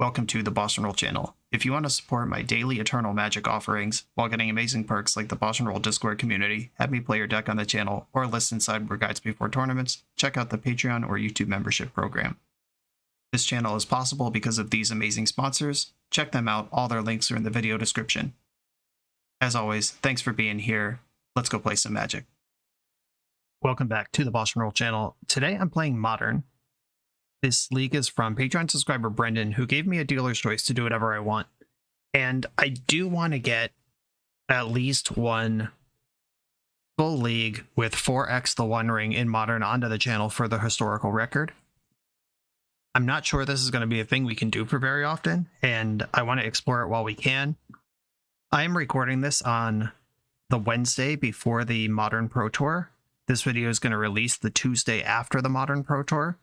Welcome to the BoshNRoll channel. If you want to support my daily Eternal Magic offerings while getting amazing perks like the BoshNRoll Discord community, have me play your deck on the channel, or listen sideboard guides before tournaments, check out the Patreon or YouTube membership program. This channel is possible because of these amazing sponsors. Check them out, all their links are in the video description. As always, thanks for being here. Let's go play some Magic. Welcome back to the BoshNRoll channel. Today I'm playing Modern. This league is from Patreon subscriber Brendan, who gave me a dealer's choice to do whatever I want. And I do want to get at least one full league with 4x the One Ring in Modern onto the channel for the historical record. I'm not sure this is going to be a thing we can do for very often, and I want to explore it while we can. I am recording this on the Wednesday before the Modern Pro Tour. This video is going to release the Tuesday after the Modern Pro Tour.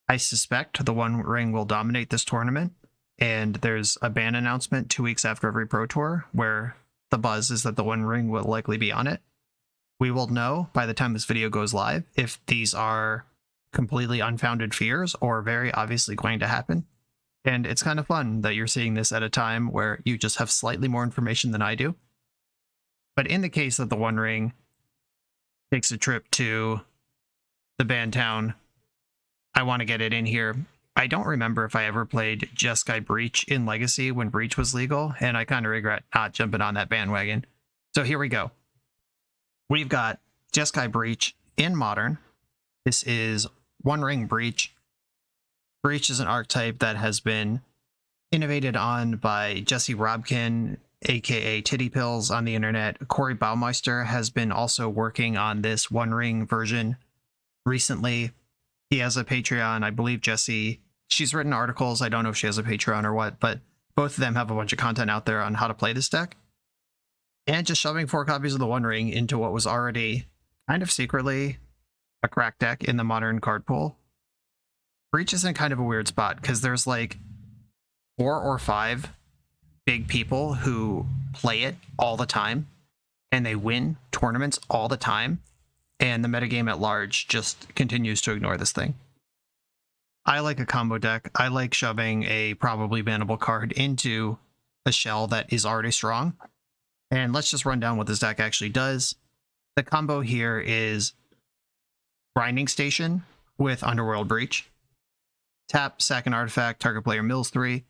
I suspect the One Ring will dominate this tournament, and there's a ban announcement 2 weeks after every Pro Tour where the buzz is that the One Ring will likely be on it. We will know by the time this video goes live if these are completely unfounded fears or very obviously going to happen. And it's kind of fun that you're seeing this at a time where you just have slightly more information than I do. But in the case that the One Ring takes a trip to the banned town, I want to get it in here. I don't remember if I ever played Jeskai Breach in Legacy when Breach was legal, and I kind of regret not jumping on that bandwagon. So here we go. We've got Jeskai Breach in Modern. This is One Ring Breach. Breach is an archetype that has been innovated on by Jesse Robkin, aka Titty Pills on the internet. Corey Baumeister has been also working on this One Ring version recently. He has a Patreon. I believe Jesse, she's written articles. I don't know if she has a Patreon or what, but both of them have a bunch of content out there on how to play this deck. And just shoving 4 copies of the One Ring into what was already kind of secretly a crack deck in the Modern card pool. Breach is in kind of a weird spot because there's like 4 or 5 big people who play it all the time and they win tournaments all the time. And the metagame at large just continues to ignore this thing. I like a combo deck. I like shoving a probably bannable card into a shell that is already strong. And let's just run down what this deck actually does. The combo here is Grinding Station with Underworld Breach. Tap, sack an artifact, target player mills 3.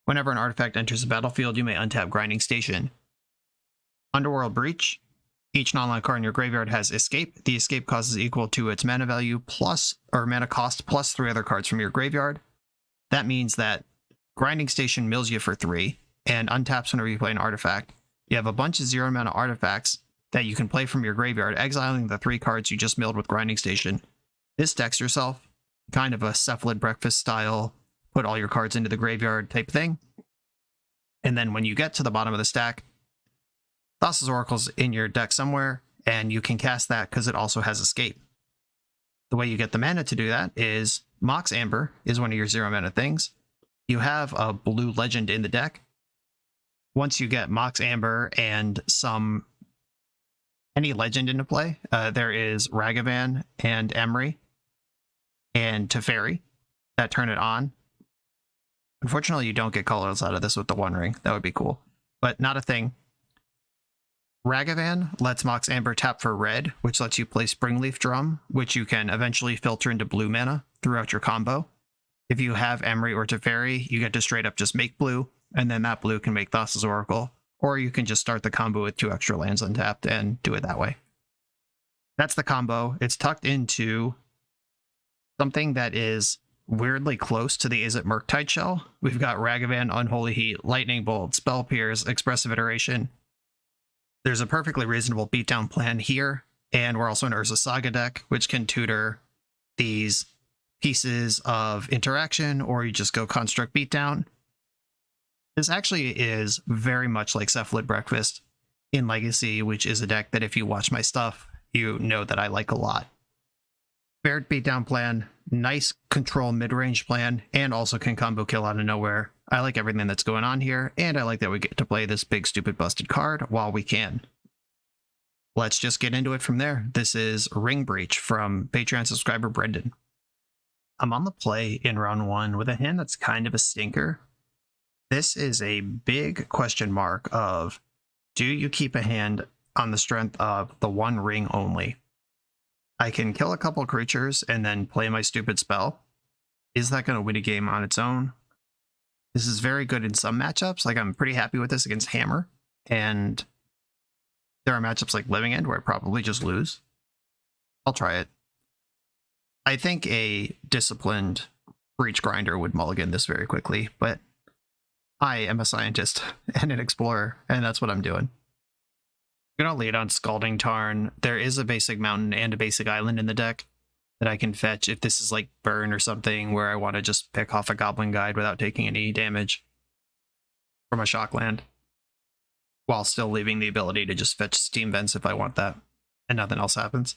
Whenever an artifact enters the battlefield, you may untap Grinding Station. Underworld Breach. Each non-land card in your graveyard has escape. The escape cost is equal to its mana value plus, or mana cost plus 3 other cards from your graveyard. That means that Grinding Station mills you for 3 and untaps whenever you play an artifact. You have a bunch of 0 mana artifacts that you can play from your graveyard, exiling the 3 cards you just milled with Grinding Station. This decks yourself, kind of a Cephalid Breakfast style, put all your cards into the graveyard type thing. And then when you get to the bottom of the stack, Thassa's Oracle's in your deck somewhere, and you can cast that because it also has escape. The way you get the mana to do that is Mox Amber is one of your 0 mana things. You have a blue legend in the deck. Once you get Mox Amber and any legend into play, there is Ragavan and Emery and Teferi that turn it on. Unfortunately, you don't get colors out of this with the One Ring. That would be cool, but not a thing. Ragavan lets Mox Amber tap for red, which lets you play Springleaf Drum, which you can eventually filter into blue mana throughout your combo. If you have Emery or Teferi, you get to straight up just make blue, and then that blue can make Thassa's Oracle, or you can just start the combo with 2 extra lands untapped and do it that way. That's the combo. It's tucked into something that is weirdly close to the Is It Murktide shell. We've got Ragavan, Unholy Heat, Lightning Bolt, Spell Pierce, Expressive Iteration. There's a perfectly reasonable beatdown plan here, and we're also an Urza Saga deck, which can tutor these pieces of interaction, or you just go Construct Beatdown. This actually is very much like Cephalid Breakfast in Legacy, which is a deck that if you watch my stuff, you know that I like a lot. Paired beatdown plan, nice control mid-range plan, and also can combo kill out of nowhere. I like everything that's going on here, and I like that we get to play this big stupid busted card while we can. Let's just get into it from there. This is Ring Breach from Patreon subscriber Brendan. I'm on the play in round 1 with a hand that's kind of a stinker. This is a big question mark of, do you keep a hand on the strength of the 1 ring only? I can kill a couple creatures and then play my stupid spell. Is that going to win a game on its own? This is very good in some matchups. Like, I'm pretty happy with this against Hammer. And there are matchups like Living End where I probably just lose. I'll try it. I think a disciplined Breach Grinder would mulligan this very quickly, but I am a scientist and an explorer, and that's what I'm doing. I'm going to lead on Scalding Tarn. There is a basic mountain and a basic island in the deck that I can fetch if this is like Burn or something where I want to just pick off a Goblin Guide without taking any damage from a shock land, while still leaving the ability to just fetch Steam Vents if I want that, and nothing else happens.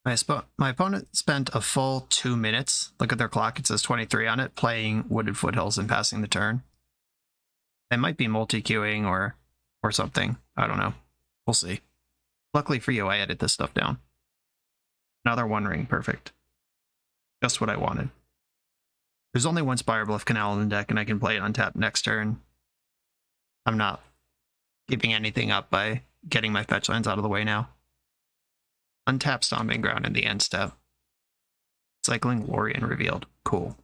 My opponent spent a full 2 minutes, look at their clock, it says 23 on it, playing Wooded Foothills and passing the turn. They might be multi-queuing or something, I don't know. We'll see. Luckily for you, I edit this stuff down. Another 1 ring, perfect. Just what I wanted. There's only 1 Spirebluff Canal in the deck, and I can play it untapped next turn. I'm not giving anything up by getting my fetch lands out of the way now. Untap Stomping Ground in the end step. Cycling Lorien revealed. Cool.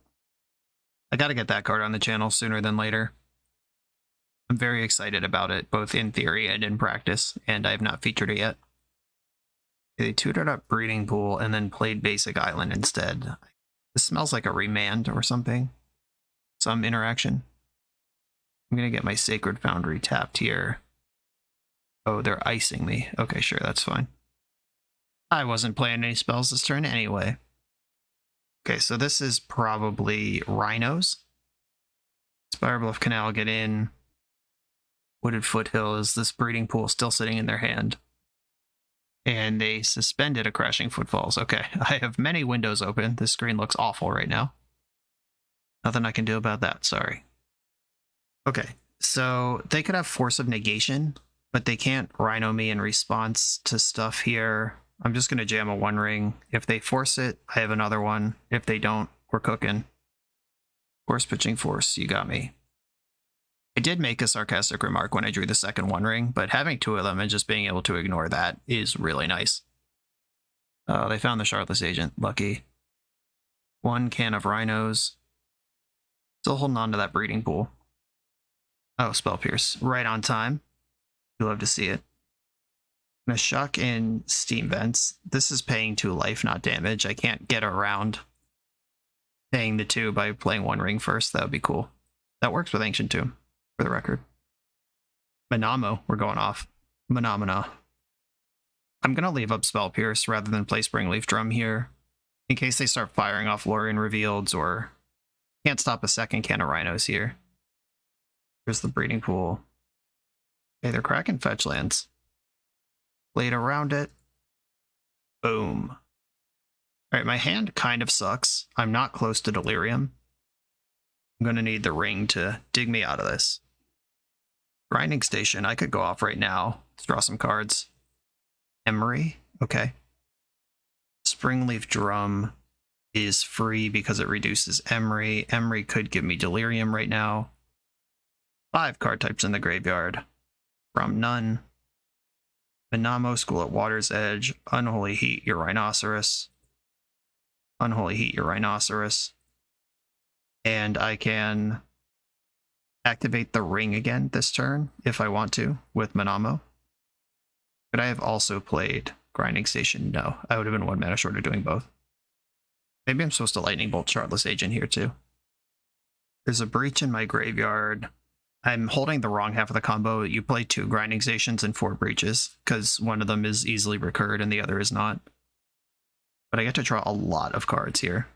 I gotta get that card on the channel sooner than later. I'm very excited about it, both in theory and in practice, and I have not featured it yet. They tutored up Breeding Pool and then played Basic Island instead. This smells like a remand or something. Some interaction. I'm gonna get my Sacred Foundry tapped here. Oh, they're icing me. Okay, sure, that's fine. I wasn't playing any spells this turn anyway. Okay, so this is probably Rhinos. Spirebluff Canal, get in. Wooded Foothills, this Breeding Pool still sitting in their hand. And they suspended a Crashing Footfalls. Okay, I have many windows open. This screen looks awful right now. Nothing I can do about that, sorry. Okay, so they could have Force of Negation, but they can't Rhino me in response to stuff here. I'm just going to jam a 1 ring. If they force it, I have another one. If they don't, we're cooking. Force Pitching Force, you got me. I did make a sarcastic remark when I drew the second 1 ring, but having 2 of them and just being able to ignore that is really nice. Oh, they found the Shardless Agent. Lucky. 1 can of Rhinos. Still holding on to that Breeding Pool. Oh, Spell Pierce. Right on time. You love to see it. I'm going to shock in Steam Vents. This is paying 2 life, not damage. I can't get around paying the 2 by playing 1 ring first. That would be cool. That works with Ancient Tomb, for the record. Manamo, we're going off. Manamana. I'm going to leave up Spell Pierce rather than play Springleaf Drum here, in case they start firing off Lorien Revealeds, or can't stop a second can of Rhinos here. Here's the Breeding Pool. Okay, they're cracking fetch lands. Played around it. Boom. Alright, my hand kind of sucks. I'm not close to Delirium. I'm going to need the ring to dig me out of this. Grinding Station, I could go off right now. Let's draw some cards. Emery, okay. Springleaf Drum is free because it reduces Emery. Emery could give me Delirium right now. 5 card types in the graveyard. From none. Manamo, School at Water's Edge. Unholy Heat, your Rhinoceros. Unholy Heat, your Rhinoceros. And I can activate the ring again this turn, if I want to, with Manamo. Could I have also played Grinding Station? No, I would have been 1 mana short of doing both. Maybe I'm supposed to Lightning Bolt Shardless Agent here too. There's a Breach in my graveyard. I'm holding the wrong half of the combo. You play 2 Grinding Stations and 4 Breaches, because one of them is easily recurred and the other is not. But I get to draw a lot of cards here.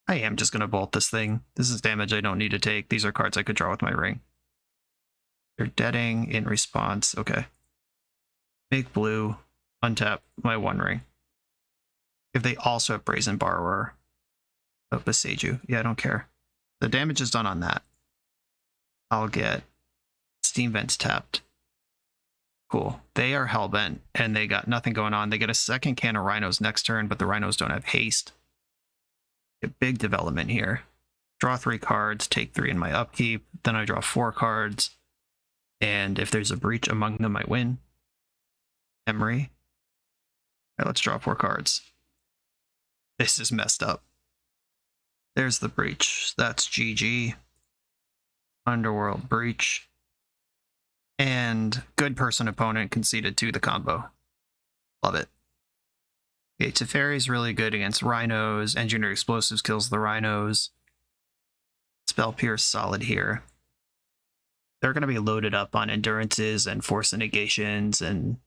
I am just going to bolt this thing. This is damage I don't need to take. These are cards I could draw with my ring. They're deading in response. Okay. Make blue. Untap my 1 ring. If they also have Brazen Borrower. Oh, Beseiju. Yeah, I don't care. The damage is done on that. I'll get Steam Vents tapped. Cool. They are hellbent, and they got nothing going on. They get a second can of Rhinos next turn, but the Rhinos don't have haste. A big development here. Draw 3 cards, take 3 in my upkeep, then I draw 4 cards, and if there's a breach among them, I win. Emery. All right, let's draw 4 cards. This is messed up. There's the breach. That's GG. Underworld breach. And good person opponent conceded to the combo. Love it. Okay, Teferi's really good against rhinos. Engineered Explosives kills the rhinos. Spell Pierce solid here. They're going to be loaded up on endurances and force negations and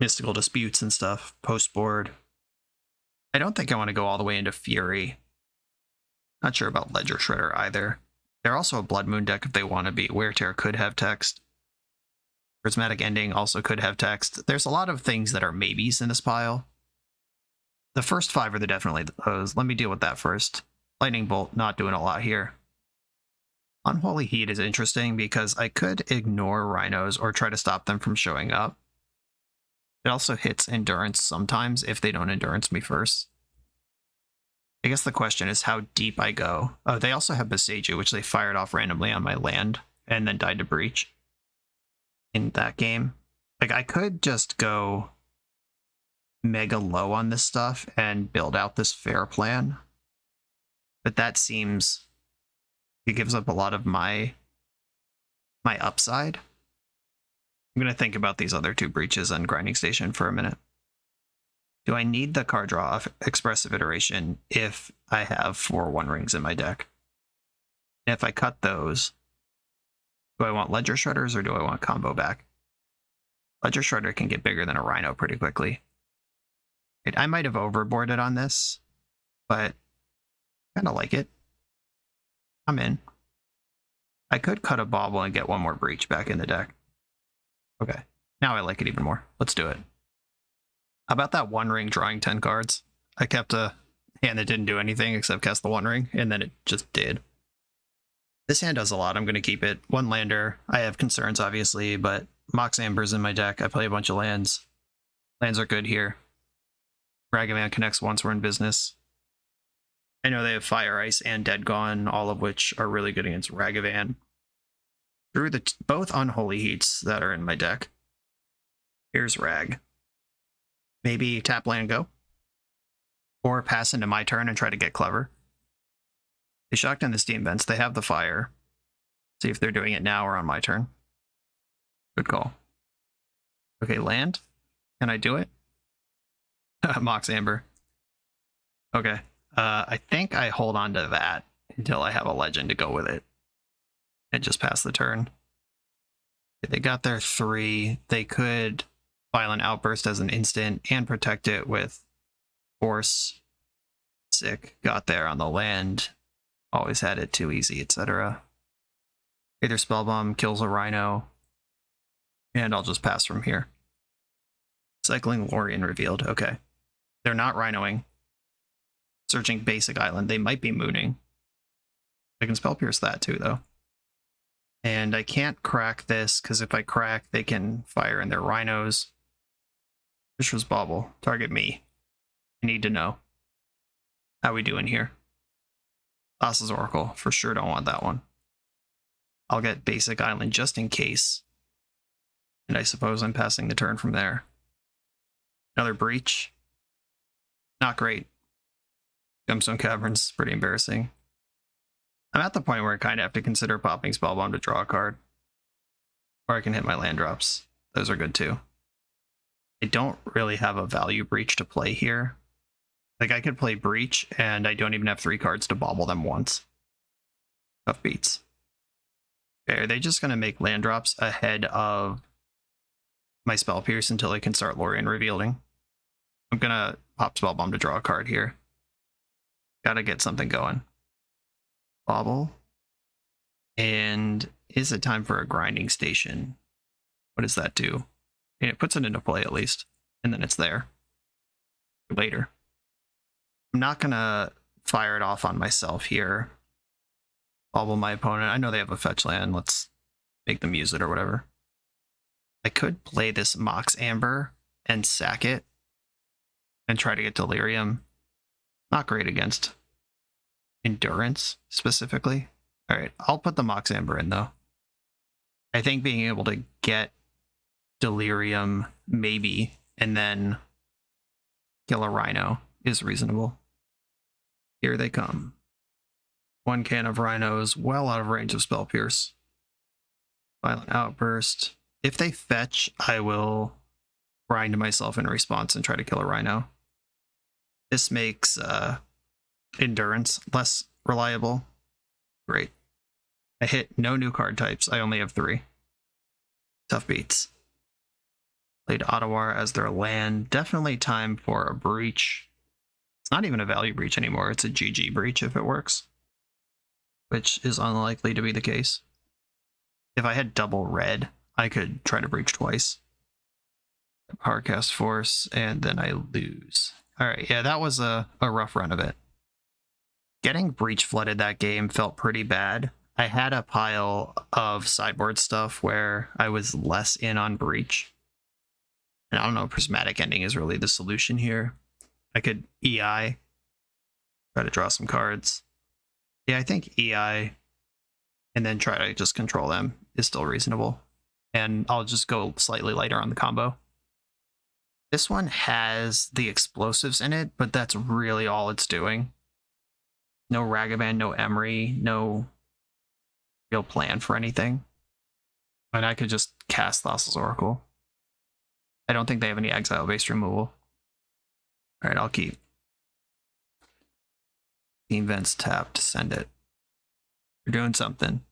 mystical disputes and stuff post-board. I don't think I want to go all the way into Fury. Not sure about Ledger Shredder either. They're also a Blood Moon deck if they want to be. Wear Tear could have text. Prismatic Ending also could have text. There's a lot of things that are maybes in this pile. The first 5 are the definitely those. Let me deal with that first. Lightning Bolt, not doing a lot here. Unholy Heat is interesting because I could ignore rhinos or try to stop them from showing up. It also hits endurance sometimes if they don't endurance me first. I guess the question is how deep I go. Oh, they also have Boseiju, which they fired off randomly on my land and then died to breach in that game. Like, I could just go mega low on this stuff and build out this fair plan. But that seems... it gives up a lot of my upside. I'm going to think about these other 2 breaches and Grinding Station for a minute. Do I need the card draw of Expressive Iteration if I have 4 One Rings in my deck? And if I cut those, do I want Ledger Shredders or do I want combo back? Ledger Shredder can get bigger than a Rhino pretty quickly. I might have overboarded on this, but I kind of like it. I'm in. I could cut a Bauble and get 1 more breach back in the deck. Okay, now I like it even more. Let's do it. How about that One Ring drawing 10 cards? I kept a hand that didn't do anything except cast the One Ring, and then it just did. This hand does a lot. I'm going to keep it. 1 lander. I have concerns, obviously, but Mox Amber's in my deck. I play a bunch of lands. Lands are good here. Ragavan connects once we're in business. I know they have Fire, Ice, and Dead Gone, all of which are really good against Ragavan. Through the both Unholy Heats that are in my deck. Here's Rag. Maybe tap land go. Or pass into my turn and try to get clever. They shocked in the Steam Vents. They have the Fire. See if they're doing it now or on my turn. Good call. Okay, land. Can I do it? Mox Amber. Okay. I think I hold on to that until I have a legend to go with it. And just pass the turn. They got their 3. They could Violent Outburst as an instant and protect it with Force. Sick. Got there on the land. Always had it too easy, etc. Either Spellbomb kills a Rhino. And I'll just pass from here. Cycling Lorien revealed. Okay. They're not Rhinoing. Searching basic island. They might be mooning. I can Spell Pierce that too, though. And I can't crack this, because if I crack, they can fire in their rhinos. Fish's Bauble. Target me. I need to know. How we doing here? Thassa's Oracle. For sure don't want that one. I'll get basic island just in case. And I suppose I'm passing the turn from there. Another breach. Not great. Gemstone Caverns. Pretty embarrassing. I'm at the point where I kind of have to consider popping Spellbomb to draw a card. Or I can hit my land drops. Those are good too. I don't really have a value breach to play here. Like, I could play breach, and I don't even have 3 cards to bobble them once. Tough beats. Okay, are they just going to make land drops ahead of my Spell Pierce until I can start Lorien revealing? I'm going to pop Spellbomb to draw a card here. Gotta get something going. Bobble. And is it time for a Grinding Station? What does that do? And it puts it into play at least. And then it's there. Later. I'm not gonna fire it off on myself here. Bobble my opponent. I know they have a fetch land. Let's make them use it or whatever. I could play this Mox Amber and sack it. And try to get Delirium. Not great against endurance specifically. All right, I'll put the Mox Amber in though. I think being able to get Delirium maybe and then kill a Rhino is reasonable. Here they come. One can of Rhinos, well out of range of Spell Pierce. Violent Outburst. If they fetch, I will grind myself in response and try to kill a Rhino. This makes Endurance less reliable. Great. I hit no new card types. I only have 3. Tough beats. Played Ottawa as their land. Definitely time for a breach. It's not even a value breach anymore. It's a GG breach if it works, which is unlikely to be the case. If I had double red, I could try to breach twice. Hardcast Force, and then I lose. Alright, yeah, that was a rough run of it. Getting breach flooded that game felt pretty bad. I had a pile of sideboard stuff where I was less in on breach. And I don't know if Prismatic Ending is really the solution here. I could EI, try to draw some cards. Yeah, I think EI, and then try to just control them is still reasonable. And I'll just go slightly lighter on the combo. This one has the explosives in it, but that's really all it's doing. No Ragavan, no Emery, no real plan for anything. And I could just cast Thassa's Oracle. I don't think they have any exile-based removal. Alright, I'll keep. Team Vents tapped, send it. We're doing something.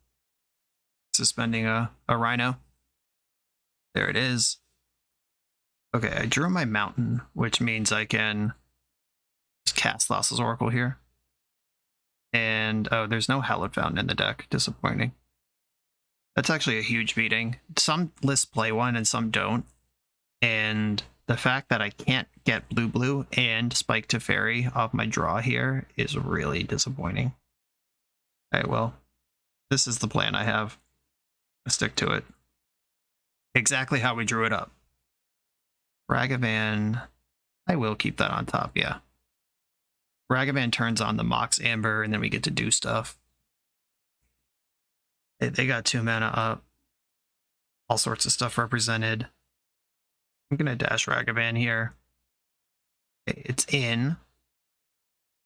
Suspending a Rhino. There it is. Okay, I drew my mountain, which means I can just cast Thassa's Oracle here. And, oh, there's no Hallowed Fountain in the deck. Disappointing. That's actually a huge beating. Some lists play one and some don't. And the fact that I can't get blue and Spike Teferi off my draw here is really disappointing. Alright, well, this is the plan I have. I'll stick to it. Exactly how we drew it up. Ragavan, I will keep that on top, yeah. Ragavan turns on the Mox Amber, and then we get to do stuff. They got 2 mana up. All sorts of stuff represented. I'm going to dash Ragavan here. It's in.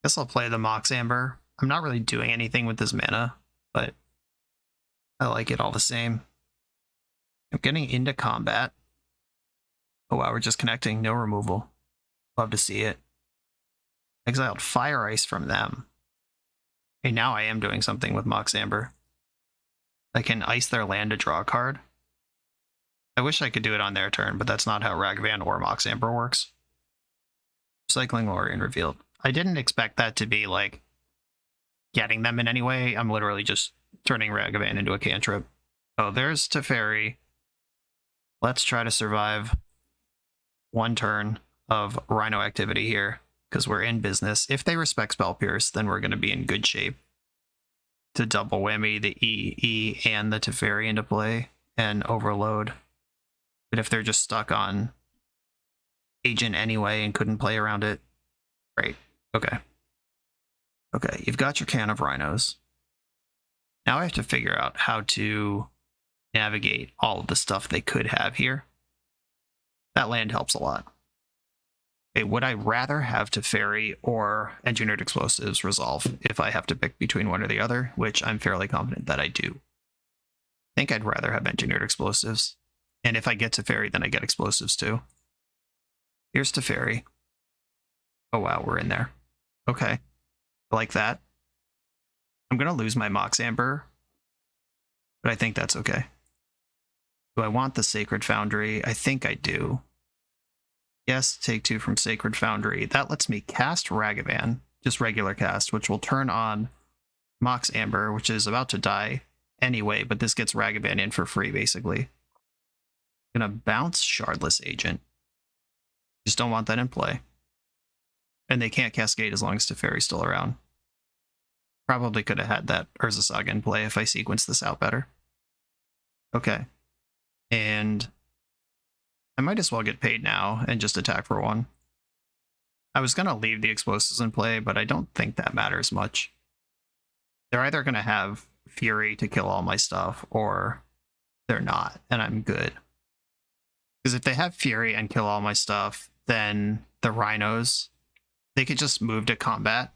Guess I'll play the Mox Amber. I'm not really doing anything with this mana, but I like it all the same. I'm getting into combat. Oh wow, we're just connecting, no removal. Love to see it. Exiled Fire Ice from them. Okay, now I am doing something with Mox Amber. I can ice their land to draw a card. I wish I could do it on their turn, but that's not how Ragavan or Mox Amber works. Cycling Lorien revealed. I didn't expect that to be, like, getting them in any way. I'm literally just turning Ragavan into a cantrip. Oh, there's Teferi. Let's try to survive 1 turn of Rhino activity here, because we're in business. If they respect Spell Pierce, then we're going to be in good shape to double whammy the EE and the Teferi into play and overload. But if they're just stuck on Agent anyway and couldn't play around it, great. Okay. Okay, you've got your can of Rhinos. Now I have to figure out how to navigate all of the stuff they could have here. That land helps a lot. Okay, would I rather have Teferi or Engineered Explosives resolve if I have to pick between one or the other, which I'm fairly confident that I do. I think I'd rather have Engineered Explosives. And if I get Teferi, then I get Explosives too. Here's Teferi. Oh wow, we're in there. Okay. I like that. I'm going to lose my Mox Amber, but I think that's okay. Do I want the Sacred Foundry? I think I do. Yes, take 2 from Sacred Foundry. That lets me cast Ragavan, just regular cast, which will turn on Mox Amber, which is about to die anyway, but this gets Ragavan in for free, basically. I'm going to bounce Shardless Agent. Just don't want that in play. And they can't Cascade as long as Teferi's still around. Probably could have had that Urza Saga in play if I sequenced this out better. Okay. And I might as well get paid now and just attack for 1. I was going to leave the Explosives in play, but I don't think that matters much. They're either going to have Fury to kill all my stuff, or they're not, and I'm good. Because if they have Fury and kill all my stuff, then the Rhinos, they could just move to combat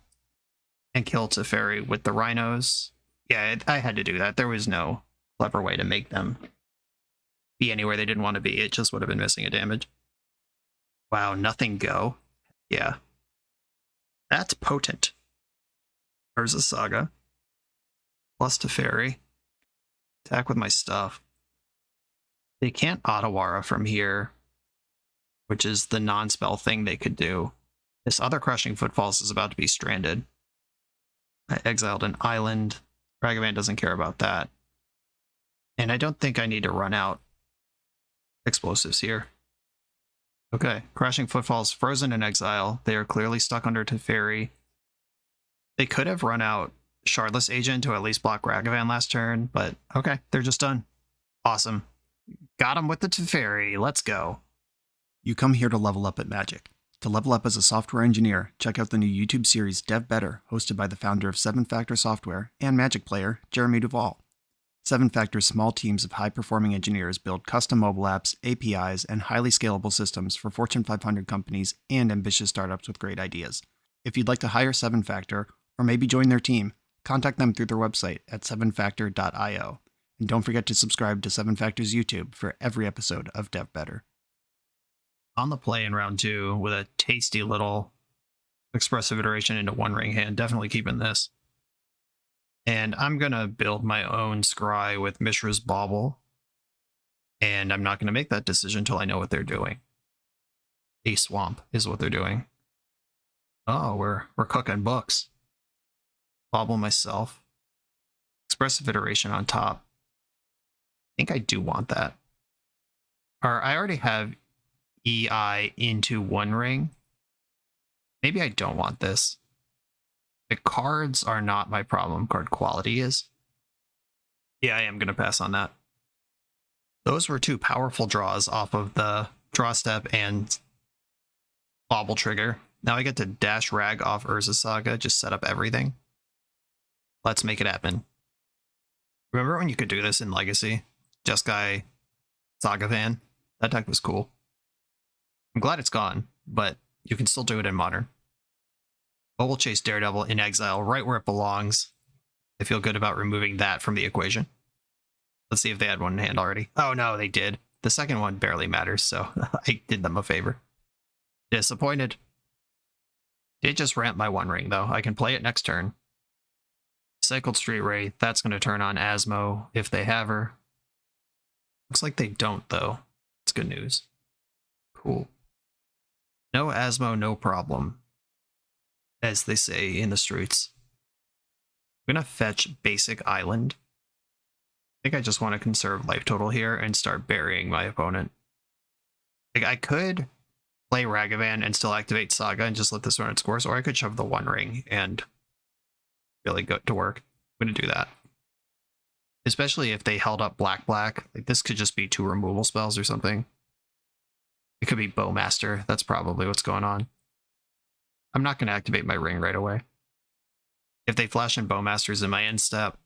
and kill Teferi with the Rhinos. Yeah, I had to do that. There was no clever way to make them be anywhere they didn't want to be. It just would have been missing a damage. Wow, nothing go. Yeah. That's potent. Urza Saga. Plus Teferi. Attack with my stuff. They can't Otawara from here, which is the non-spell thing they could do. This other Crushing Footfalls is about to be stranded. I exiled an island. Ragavan doesn't care about that. And I don't think I need to run out explosives here. Okay, Crashing Footfalls frozen in exile. They are clearly stuck under Teferi. They could have run out Shardless Agent to at least block Ragavan last turn, but okay, they're just done. Awesome. Got him with the Teferi. Let's go. You come here to level up at Magic. To level up as a software engineer, check out the new YouTube series Dev Better, hosted by the founder of 7-Factor Software and Magic player, Jeremy Duvall. 7-Factor's small teams of high-performing engineers build custom mobile apps, APIs, and highly scalable systems for Fortune 500 companies and ambitious startups with great ideas. If you'd like to hire 7-Factor, or maybe join their team, contact them through their website at 7factor.io. And don't forget to subscribe to 7-Factor's YouTube for every episode of Dev Better. On the play in round 2 with a tasty little expressive iteration into One Ring hand. Definitely keeping this. And I'm going to build my own scry with Mishra's Bauble. And I'm not going to make that decision until I know what they're doing. A swamp is what they're doing. Oh, we're cooking books. Bauble myself. Expressive iteration on top. I think I do want that. Or I already have EI into One Ring. Maybe I don't want this. The cards are not my problem. Card quality is. Yeah, I am going to pass on that. Those were 2 powerful draws off of the draw step and Bauble trigger. Now I get to dash Rag off Urza Saga, just set up everything. Let's make it happen. Remember when you could do this in Legacy? Jeskai, Ragavan? That deck was cool. I'm glad it's gone, but you can still do it in Modern. Mobile Chase Daredevil in exile, right where it belongs. I feel good about removing that from the equation. Let's see if they had one in hand already. Oh no, they did. The second one barely matters, so I did them a favor. Disappointed. Did just ramp my One Ring, though. I can play it next turn. Cycled Street Wraith, that's going to turn on Asmo if they have her. Looks like they don't, though. It's good news. Cool. No Asmo, no problem, as they say in the streets. I'm going to fetch Basic Island. I think I just want to conserve life total here and start burying my opponent. Like, I could play Ragavan and still activate Saga and just let this run its course, or I could shove the One Ring and really go to work. I'm going to do that. Especially if they held up Black. Like, this could just be 2 removal spells or something. It could be Bowmaster. That's probably what's going on. I'm not going to activate my ring right away. If they flash in Bowmasters in my end step,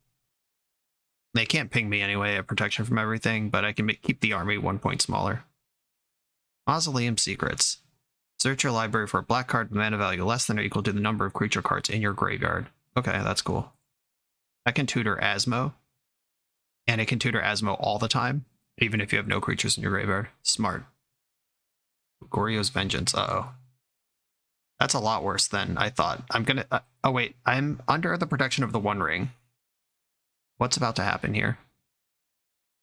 they can't ping me anyway. I have protection from everything, but I can keep the army 1 point smaller. Mausoleum Secrets. Search your library for a black card with mana value less than or equal to the number of creature cards in your graveyard. Okay, that's cool. I can tutor Asmo, and it can tutor Asmo all the time, even if you have no creatures in your graveyard. Smart. Goryo's Vengeance. Uh-oh. That's a lot worse than I thought. I'm gonna... oh, wait. I'm under the protection of the One Ring. What's about to happen here?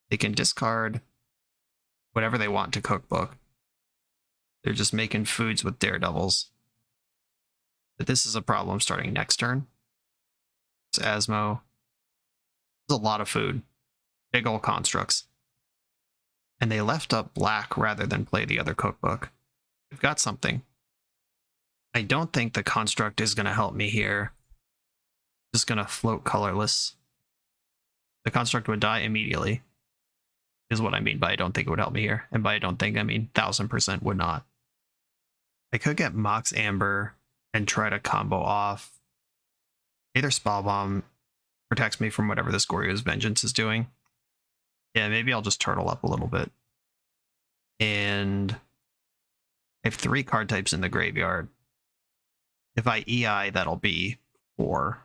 They can discard whatever they want to Cookbook. They're just making foods with Daredevils. But this is a problem starting next turn. It's Asmo. There's a lot of food. Big ol' constructs. And they left up black rather than play the other Cookbook. We've got something. I don't think the construct is going to help me here. Just going to float colorless. The construct would die immediately, is what I mean by I don't think it would help me here. And by I don't think, I mean 1000% would not. I could get Mox Amber and try to combo off either Spell Bomb protects me from whatever this Goryo's Vengeance is doing. Yeah, maybe I'll just turtle up a little bit. And I have 3 card types in the graveyard. If I EI, that'll be 4.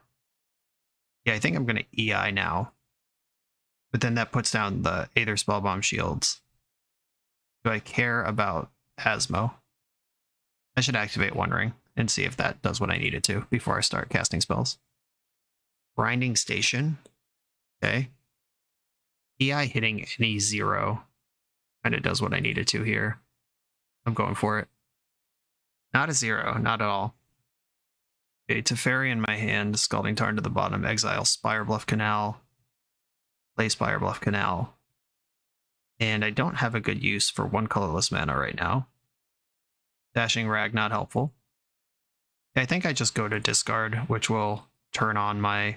Yeah, I think I'm going to EI now. But then that puts down the Aether Spellbomb shields. Do I care about Asmo? I should activate One Ring and see if that does what I need it to before I start casting spells. Grinding Station. Okay. EI hitting any 0 kind of does what I need it to here. I'm going for it. Not a 0, not at all. Okay, Teferi in my hand, Scalding Tarn to the bottom, exile Spirebluff Canal, play Spirebluff Canal. And I don't have a good use for 1 colorless mana right now. Dashing Rag, not helpful. I think I just go to discard, which will turn on my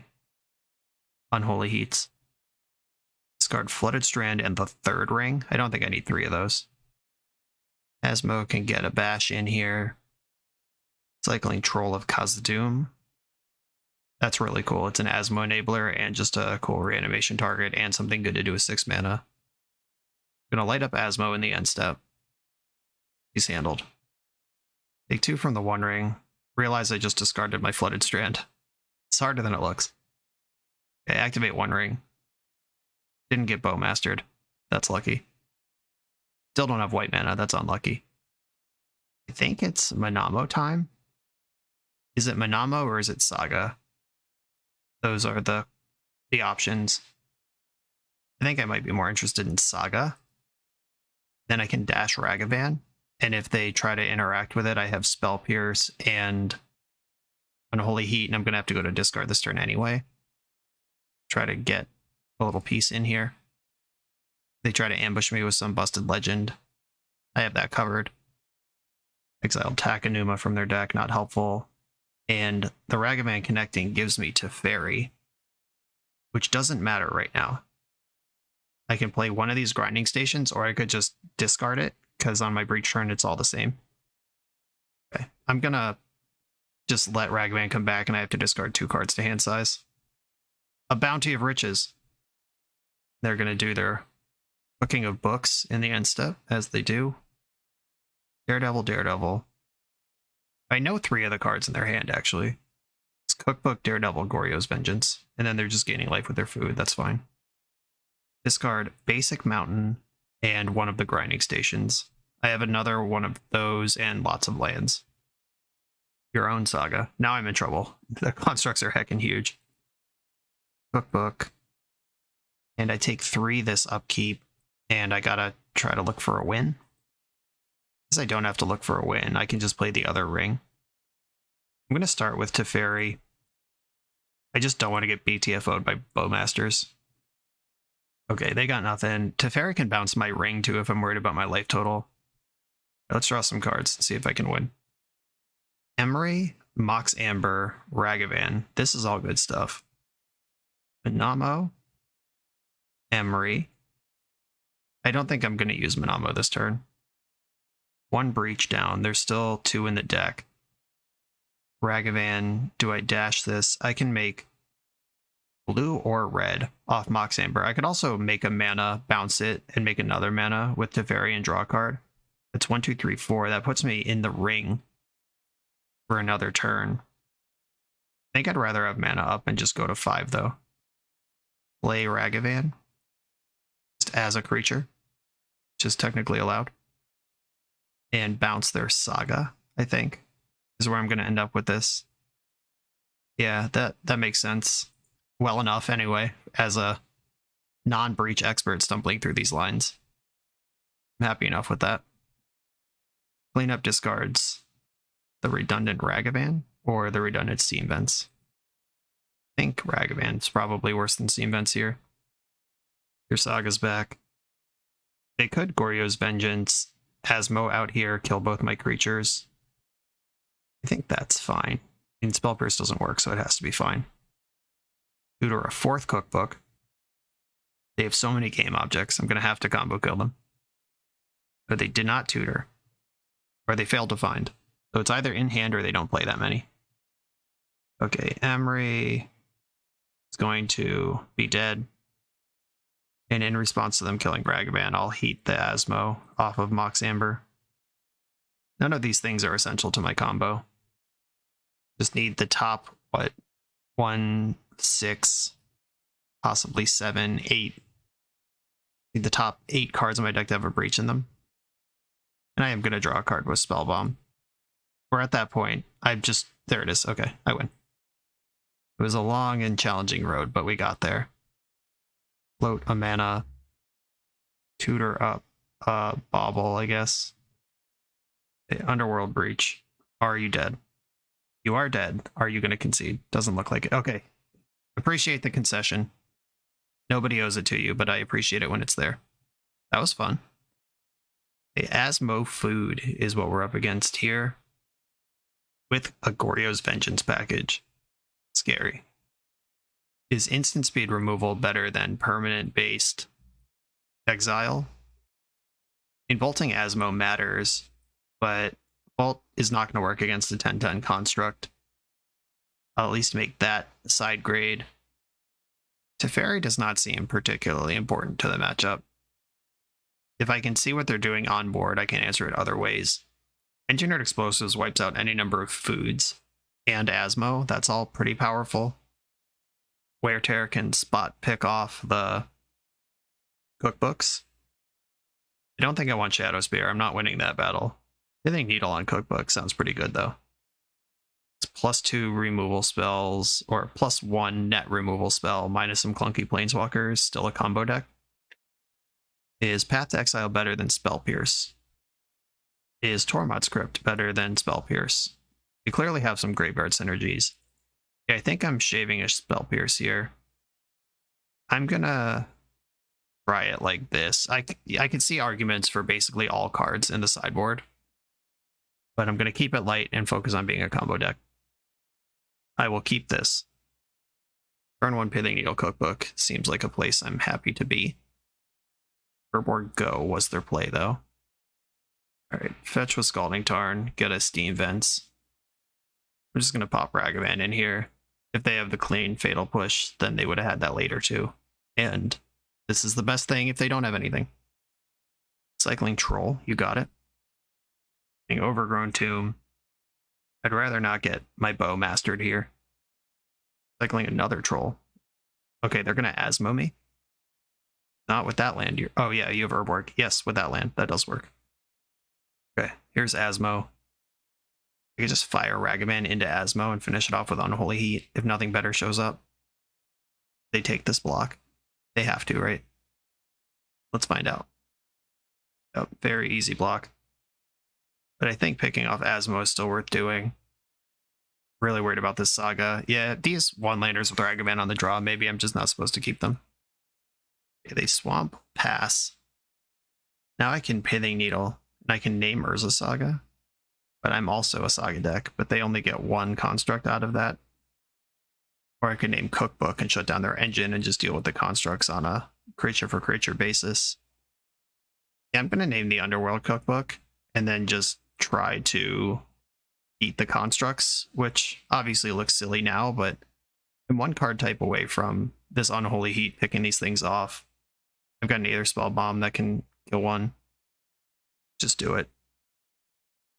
Unholy Heats. Discard Flooded Strand and the 3rd ring. I don't think I need 3 of those. Asmo can get a bash in here. Cycling Troll of Khazad-dûm. That's really cool. It's an Asmo enabler and just a cool reanimation target and something good to do with 6 mana. I'm gonna light up Asmo in the end step. He's handled. Take 2 from the One Ring. Realize I just discarded my Flooded Strand. It's harder than it looks. Okay, activate One Ring. Didn't get Bowmastered. That's lucky. Still don't have white mana. That's unlucky. I think it's Manamo time. Is it Manamo or is it Saga? Those are the options. I think I might be more interested in Saga. Then I can dash Ragavan. And if they try to interact with it, I have Spell Pierce and Unholy Heat, and I'm going to have to go to discard this turn anyway. Try to get a little piece in here. They try to ambush me with some busted legend. I have that covered. Exiled Takenuma from their deck, not helpful. And the Ragavan connecting gives me Teferi, which doesn't matter right now. I can play one of these grinding stations, or I could just discard it, because on my breach turn, it's all the same. Okay, I'm gonna just let Ragavan come back, and I have to discard 2 cards to hand size. A Bounty of Riches. They're gonna do their Cooking of Books in the end step, as they do. Daredevil, Daredevil. I know 3 of the cards in their hand, actually. It's Cookbook, Daredevil, Goryo's Vengeance. And then they're just gaining life with their food, that's fine. Discard Basic Mountain and 1 of the grinding stations. I have another one of those and lots of lands. Your own Saga. Now I'm in trouble. The constructs are heckin' huge. Cookbook. And I take 3 this upkeep, and I gotta try to look for a win. Because I don't have to look for a win, I can just play the other ring. I'm gonna start with Teferi. I just don't want to get BTFO'd by Bowmasters. Okay, they got nothing. Teferi can bounce my ring too if I'm worried about my life total. Let's draw some cards and see if I can win. Emery, Mox Amber, Ragavan. This is all good stuff. Manamo, Emery. I don't think I'm going to use Manamo this turn. 1 breach down. There's still 2 in the deck. Ragavan, do I dash this? I can make blue or red off Mox Amber. I could also make a mana, bounce it, and make another mana with Teferi and draw a card. That's 1, 2, 3, 4. That puts me in the ring for another turn. I think I'd rather have mana up and just go to 5, though. Play Ragavan just as a creature, which is technically allowed. And bounce their Saga, I think, is where I'm going to end up with this. Yeah, that makes sense. Well enough, anyway, as a non-breach expert stumbling through these lines. I'm happy enough with that. Clean up discards. The redundant Ragavan or the redundant Steam Vents? I think Ragavan's probably worse than Steam Vents here. Your Saga's back. They could Goryo's Vengeance, Asmo out here, kill both my creatures. I think that's fine. And Spell Pierce doesn't work, so it has to be fine. Tutor a 4th Cookbook. They have so many game objects, I'm going to have to combo kill them. But they did not tutor. Or they failed to find. So it's either in hand or they don't play that many. Okay, Emery. is going to be dead. And in response to them killing Ragavan, I'll heat the Asmo off of Mox Amber. None of these things are essential to my combo. Just need the top, 1, 6, possibly 7, 8. Need the top 8 cards in my deck to have a breach in them. And I am going to draw a card with Spellbomb. We're at that point. There it is. Okay, I win. It was a long and challenging road, but we got there. Float a mana. Tutor up. Bauble, I guess. Underworld Breach. Are you dead? You are dead. Are you going to concede? Doesn't look like it. Okay. Appreciate the concession. Nobody owes it to you, but I appreciate it when it's there. That was fun. Asmo Food is what we're up against here. With a Goryo's Vengeance package. Scary. Is instant speed removal better than permanent based exile? Vaulting Asmo matters, but Vault is not going to work against the 10/10 construct. I'll at least make that side grade. Teferi does not seem particularly important to the matchup. If I can see what they're doing on board, I can answer it other ways. Engineered Explosives wipes out any number of foods. And Asmo, that's all pretty powerful. Wear Tear can spot pick off the cookbooks. I don't think I want Shadow Spear. I'm not winning that battle. I think Needle on Cookbook sounds pretty good, though. It's +2 removal spells, or +1 net removal spell, minus some clunky Planeswalkers, still a combo deck. Is Path to Exile better than Spell Pierce? Is Tormod's Crypt better than Spell Pierce? We clearly have some graveyard synergies. Yeah, I think I'm shaving a Spell Pierce here. I'm gonna try it like this. I can see arguments for basically all cards in the sideboard, but I'm gonna keep it light and focus on being a combo deck. I will keep this. Turn 1 Pithing Needle Cookbook seems like a place I'm happy to be. Urborg Go was their play, though. Alright, fetch with Scalding Tarn, get a Steam Vents. I'm just going to pop Ragavan in here. If they have the clean Fatal Push, then they would have had that later, too. And this is the best thing if they don't have anything. Cycling Troll, you got it. Overgrown Tomb. I'd rather not get my bow mastered here. Cycling another Troll. Okay, they're going to Asmo me. Not with that land. Oh yeah, you have Urborg. Yes, with that land. That does work. Okay, here's Asmo. I could just fire Ragavan into Asmo and finish it off with Unholy Heat if nothing better shows up. They take this block. They have to, right? Let's find out. Oh, very easy block. But I think picking off Asmo is still worth doing. Really worried about this Saga. Yeah, these one-landers with Ragavan on the draw, maybe I'm just not supposed to keep them. Okay, they swamp, pass. Now I can Pithing Needle, and I can name Urza Saga. But I'm also a Saga deck, but they only get one construct out of that. Or I could name Cookbook and shut down their engine and just deal with the constructs on a creature-for-creature basis. Yeah, I'm going to name the Underworld Cookbook, and then just try to eat the constructs, which obviously looks silly now, but I'm one card type away from this Unholy Heat picking these things off. I've got an Aether Spell Bomb that can kill one. Just do it.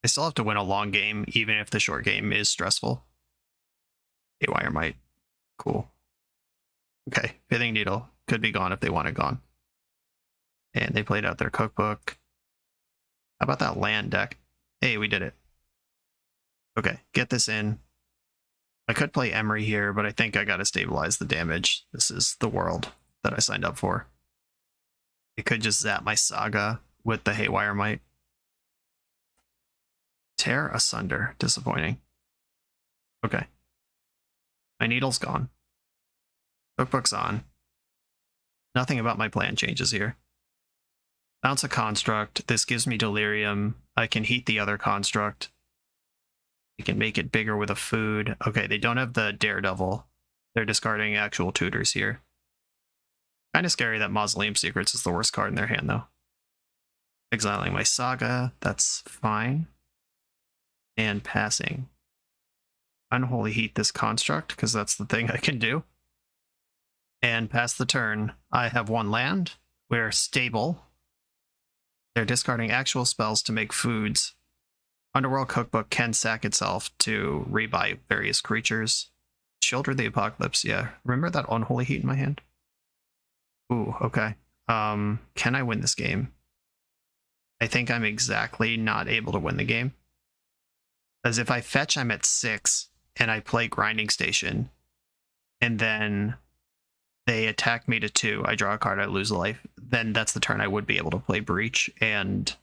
I still have to win a long game, even if the short game is stressful. Haywire Might. Cool. Okay, Pithing Needle could be gone if they want it gone. And they played out their Cookbook. How about that land deck? Hey, we did it. Okay, get this in. I could play Emery here, but I think I gotta stabilize the damage. This is the world that I signed up for. It could just zap my Saga with the Haywire Might. Tear Asunder. Disappointing. Okay. My Needle's gone. Cookbook's on. Nothing about my plan changes here. Bounce a construct. This gives me Delirium. I can heat the other construct. I can make it bigger with a food. Okay, they don't have the Daredevil. They're discarding actual tutors here. Kind of scary that Mausoleum Secrets is the worst card in their hand, though. Exiling my Saga. That's fine. And passing. Unholy Heat this construct, because that's the thing I can do. And pass the turn. I have 1 land. We're stable. They're discarding actual spells to make foods. Underworld Cookbook can sack itself to rebuy various creatures. Children of the Apocalypse, yeah. Remember that Unholy Heat in my hand? Ooh, okay. Can I win this game? I think I'm exactly not able to win the game. Because if I fetch, I'm at 6, and I play Grinding Station, and then they attack me to 2, I draw a card, I lose a life, then that's the turn I would be able to play Breach, and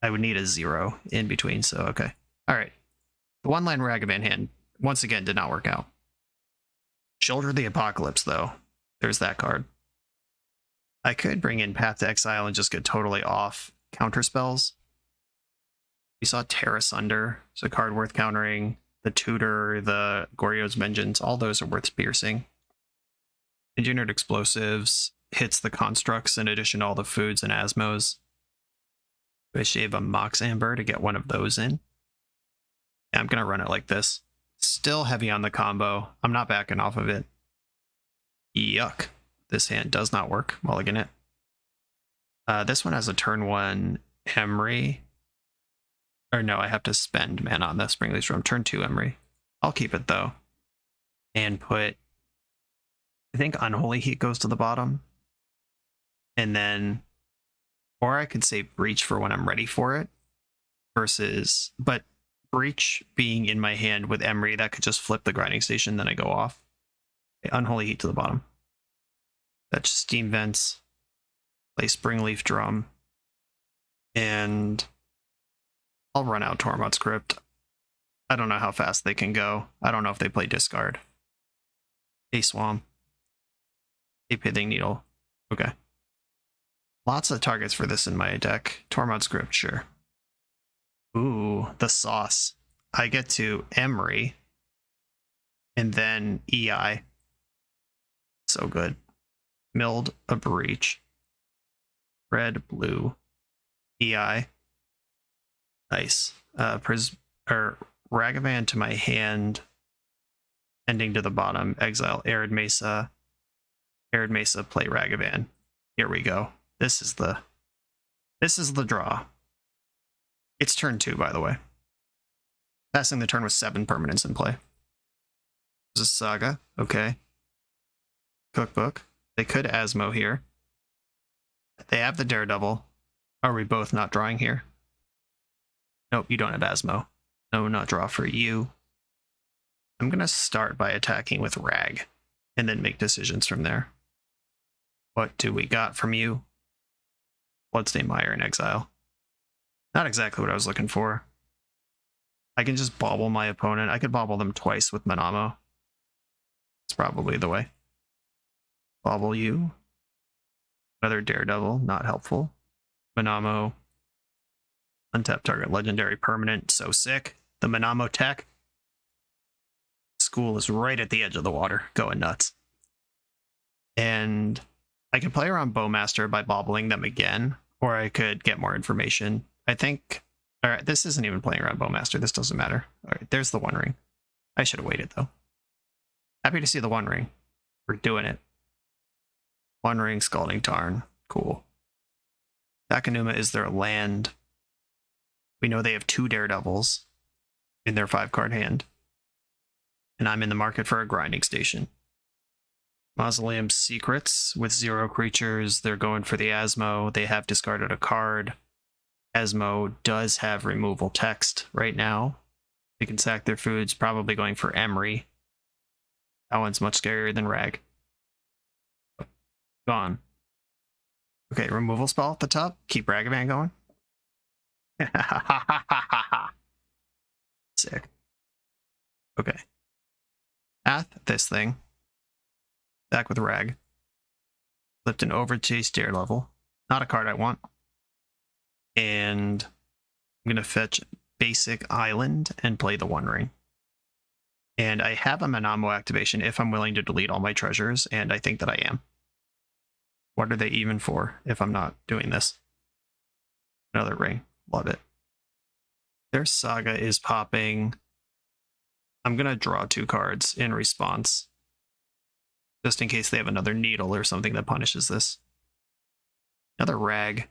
I would need a 0 in between, so okay. Alright. The 1-land Ragavan hand, once again, did not work out. Children of the Apocalypse, though. There's that card. I could bring in Path to Exile and just get totally off counter spells. We saw Terra Sunder, it's a card worth countering. The Tutor, the Goryo's Vengeance, all those are worth piercing. Engineered Explosives hits the constructs in addition to all the foods and Asmos. I shave a Mox Amber to get one of those in. I'm going to run it like this. Still heavy on the combo. I'm not backing off of it. Yuck. This hand does not work. Mulligan it. This one has a turn 1 Emery. Or no, I have to spend mana on the Springleaf Room. Turn 2 Emery. I'll keep it though. And put... I think Unholy Heat goes to the bottom. And then... Or I could say Breach for when I'm ready for it. Versus... But Breach being in my hand with Emery, that could just flip the Grinding Station, then I go off. Okay, Unholy Heat to the bottom. Fetch Steam Vents. Play Springleaf Drum. And... I'll run out Tormod's Crypt. I don't know how fast they can go. I don't know if they play discard. A Swamp. A Pithing Needle. Okay. Lots of targets for this in my deck. Tormod's Crypt, sure. Ooh, the sauce. I get to Emery. And then EI. So good. Milled a Breach. Red, blue. EI. Nice. Ragavan to my hand. Ending to the bottom. Exile Arid Mesa. Arid Mesa, play Ragavan. Here we go. This is the draw. It's turn 2, by the way. Passing the turn with 7 permanents in play. There's a Saga. Okay. Cookbook. They could Asmo here. They have the Daredevil. Are we both not drawing here? Nope, you don't have Asmo. No, not draw for you. I'm going to start by attacking with Rag, and then make decisions from there. What do we got from you? Bloodstained Mire in exile. Not exactly what I was looking for. I can just bobble my opponent. I could bobble them twice with Manamo. It's probably the way. Bobble you. Another Daredevil, not helpful. Manamo. Untap target legendary permanent, so sick. The Manamo tech. School is right at the edge of the water, going nuts. And I can play around Bowmaster by bobbling them again, or I could get more information. I think... Alright, this isn't even playing around Bowmaster, this doesn't matter. Alright, there's the One Ring. I should have waited, though. Happy to see the One Ring. We're doing it. One Ring, Scalding Tarn. Cool. Takanuma is their land. We know they have 2 Daredevils in their 5-card hand. And I'm in the market for a Grinding Station. Mausoleum Secrets with 0 creatures. They're going for the Asmo. They have discarded a card. Asmo does have removal text right now. They can sack their foods, probably going for Emery. That one's much scarier than Rag. Gone. Okay, removal spell at the top. Keep Ragavan going. Sick. Okay. Path this thing. Back with Rag. Lift an Overchase Daredevil. Not a card I want. And I'm going to fetch Basic Island and play the One Ring. And I have a Manamo activation if I'm willing to delete all my treasures, and I think that I am. What are they even for if I'm not doing this? Another ring. Love it. Their Saga is popping. I'm going to draw 2 cards in response. just in case they have another needle or something that punishes this. Another rag.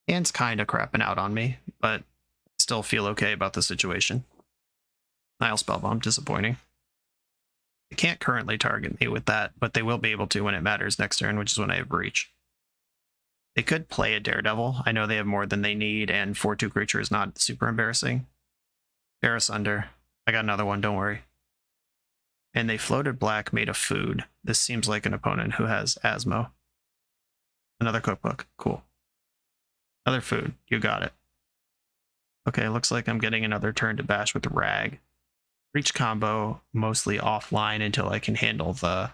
Hand's kind of crapping out on me, but still feel okay about the situation. Nile Spellbomb, disappointing. They can't currently target me with that, but they will be able to when it matters next turn, which is when I have Breach. They could play a Daredevil. I know they have more than they need, and 4/2 creature is not super embarrassing. Bear Asunder. I got another one, don't worry. And they floated black made of food. This seems like an opponent who has Asmo. Another cookbook. Cool. Another food. You got it. Okay, looks like I'm getting another turn to bash with Rag. Breach combo, mostly offline until I can handle the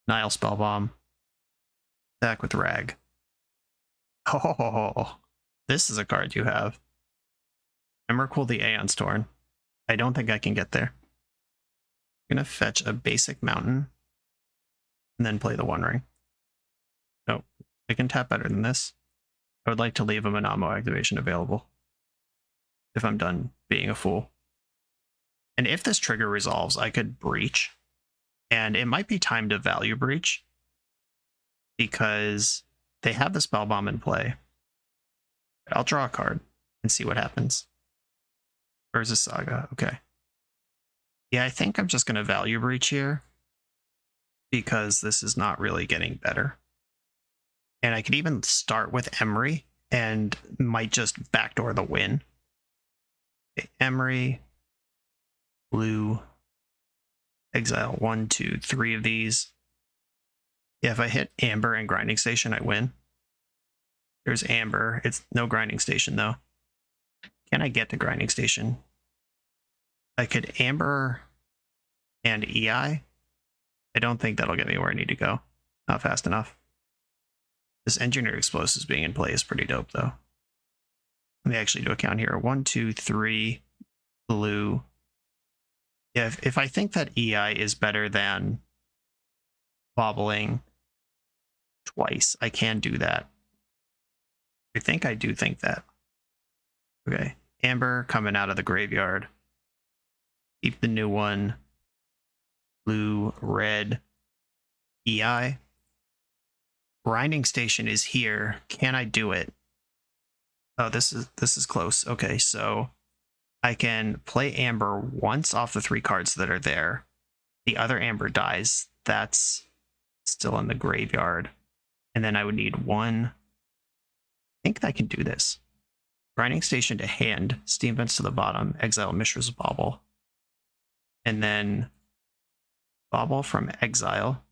Nile Spellbomb. Attack with Rag. Oh, this is a card you have. Emrakul the Aeon's Torn. I don't think I can get there. I'm gonna fetch a basic mountain and then play the One Ring. Nope, I can tap better than this. I would like to leave a Manamo activation available if I'm done being a fool. And if this trigger resolves, I could Breach. And it might be time to value Breach because they have the Spellbomb in play. I'll draw a card and see what happens. Urza Saga, okay. Yeah, I think I'm just going to value Breach here because this is not really getting better. And I could even start with Emery and might just backdoor the win. Okay, Emery, blue, exile 1, 2, 3 of these. Yeah, if I hit Amber and Grinding Station, I win. There's Amber. It's no Grinding Station, though. Can I get to Grinding Station? I could Amber and EI. I don't think that'll get me where I need to go. Not fast enough. This Engineered Explosives being in play is pretty dope, though. Let me actually do a count here. 1, 2, 3, blue. Yeah, if I think that EI is better than bobbling twice, I can do that. I think I do think that. Okay, Amber coming out of the graveyard. Keep the new one. Blue, red, EI. Grinding Station is here. Can I do it? Oh, this is close. Okay, so I can play Amber once off the 3 cards that are there. The other Amber dies. That's still in the graveyard. And then I would need one. I think I can do this. Grinding Station to hand. Steam Vents to the bottom. Exile Mishra's Bauble. And then Bauble from exile.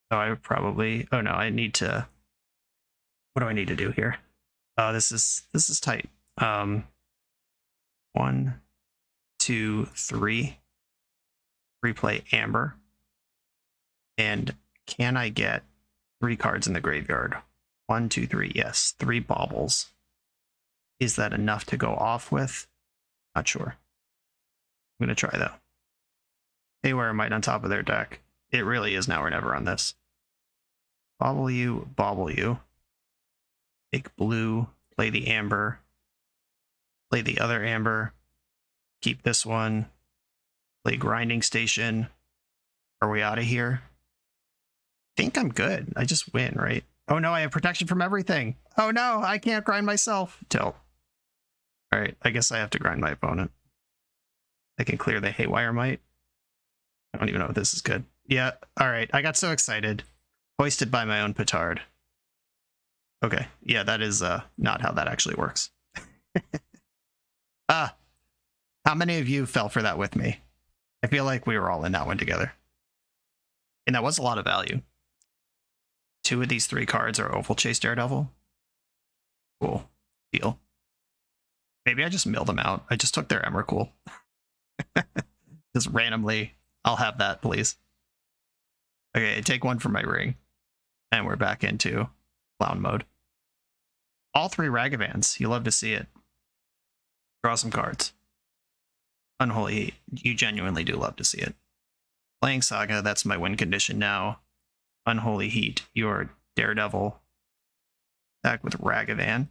Oh, I would probably... Oh no, I need to... What do I need to do here? Oh, this is tight. 1, 2, 3. Replay Amber. And can I get 3 cards in the graveyard? 1, 2, 3. Yes, 3 baubles. Is that enough to go off with? Not sure. I'm gonna try though. They wear a Might on top of their deck. It really is now or never on this. Bobble you, bobble you. Take blue, play the Amber, play the other Amber, keep this one, play Grinding Station. Are we out of here? I think I'm good. I just win, right? Oh no, I have protection from everything. Oh no, I can't grind myself. Tilt. All right, I guess I have to grind my opponent. I can clear the Haywire Might. I don't even know if this is good. Yeah, all right. I got so excited. Hoisted by my own petard. Okay, yeah, that is not how that actually works. How many of you fell for that with me? I feel like we were all in that one together. And that was a lot of value. 2 of these 3 cards are Oval Chase Daredevil. Cool. Deal. Maybe I just mill them out. I just took their Emrakul. Just randomly. I'll have that, please. Okay, I take 1 from my ring. And we're back into clown mode. All 3 Ragavans. You love to see it. Draw some cards. Unholy Heat. You genuinely do love to see it. Playing Saga, that's my win condition now. Unholy Heat, your Daredevil. Back with Ragavan.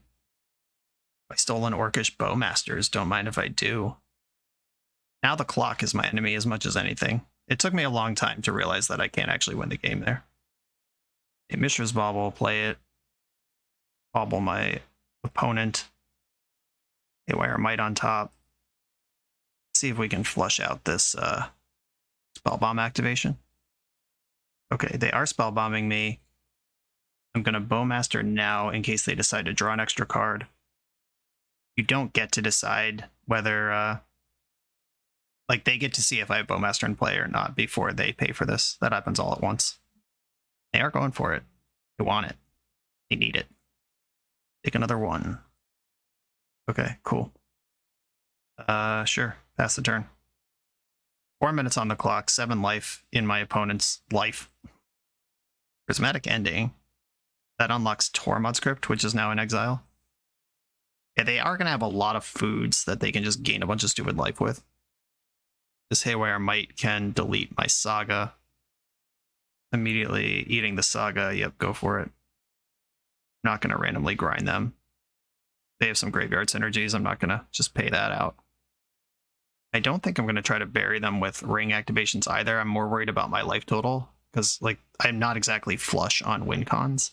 I stole an Orcish Bowmasters. Don't mind if I do. Now the clock is my enemy as much as anything. It took me a long time to realize that I can't actually win the game there. A Mishra's Bauble, play it. Bauble my opponent. Haywire Might on top. See if we can flush out this Spellbomb activation. Okay, they are spellbombing me. I'm going to Bowmaster now in case they decide to draw an extra card. You don't get to decide whether... like, they get to see if I have Bowmaster in play or not before they pay for this. That happens all at once. They are going for it. They want it. They need it. Take another one. Okay, cool. Sure. Pass the turn. 4 minutes on the clock, 7 life in my opponent's life. Prismatic Ending. That unlocks Tormod Script, which is now in exile. Yeah, they are going to have a lot of foods that they can just gain a bunch of stupid life with. This Haywire Might can delete my Saga. Immediately eating the Saga. Yep, go for it. Not going to randomly grind them. They have some graveyard synergies. I'm not going to just pay that out. I don't think I'm going to try to bury them with ring activations either. I'm more worried about my life total because, like, I'm not exactly flush on win cons.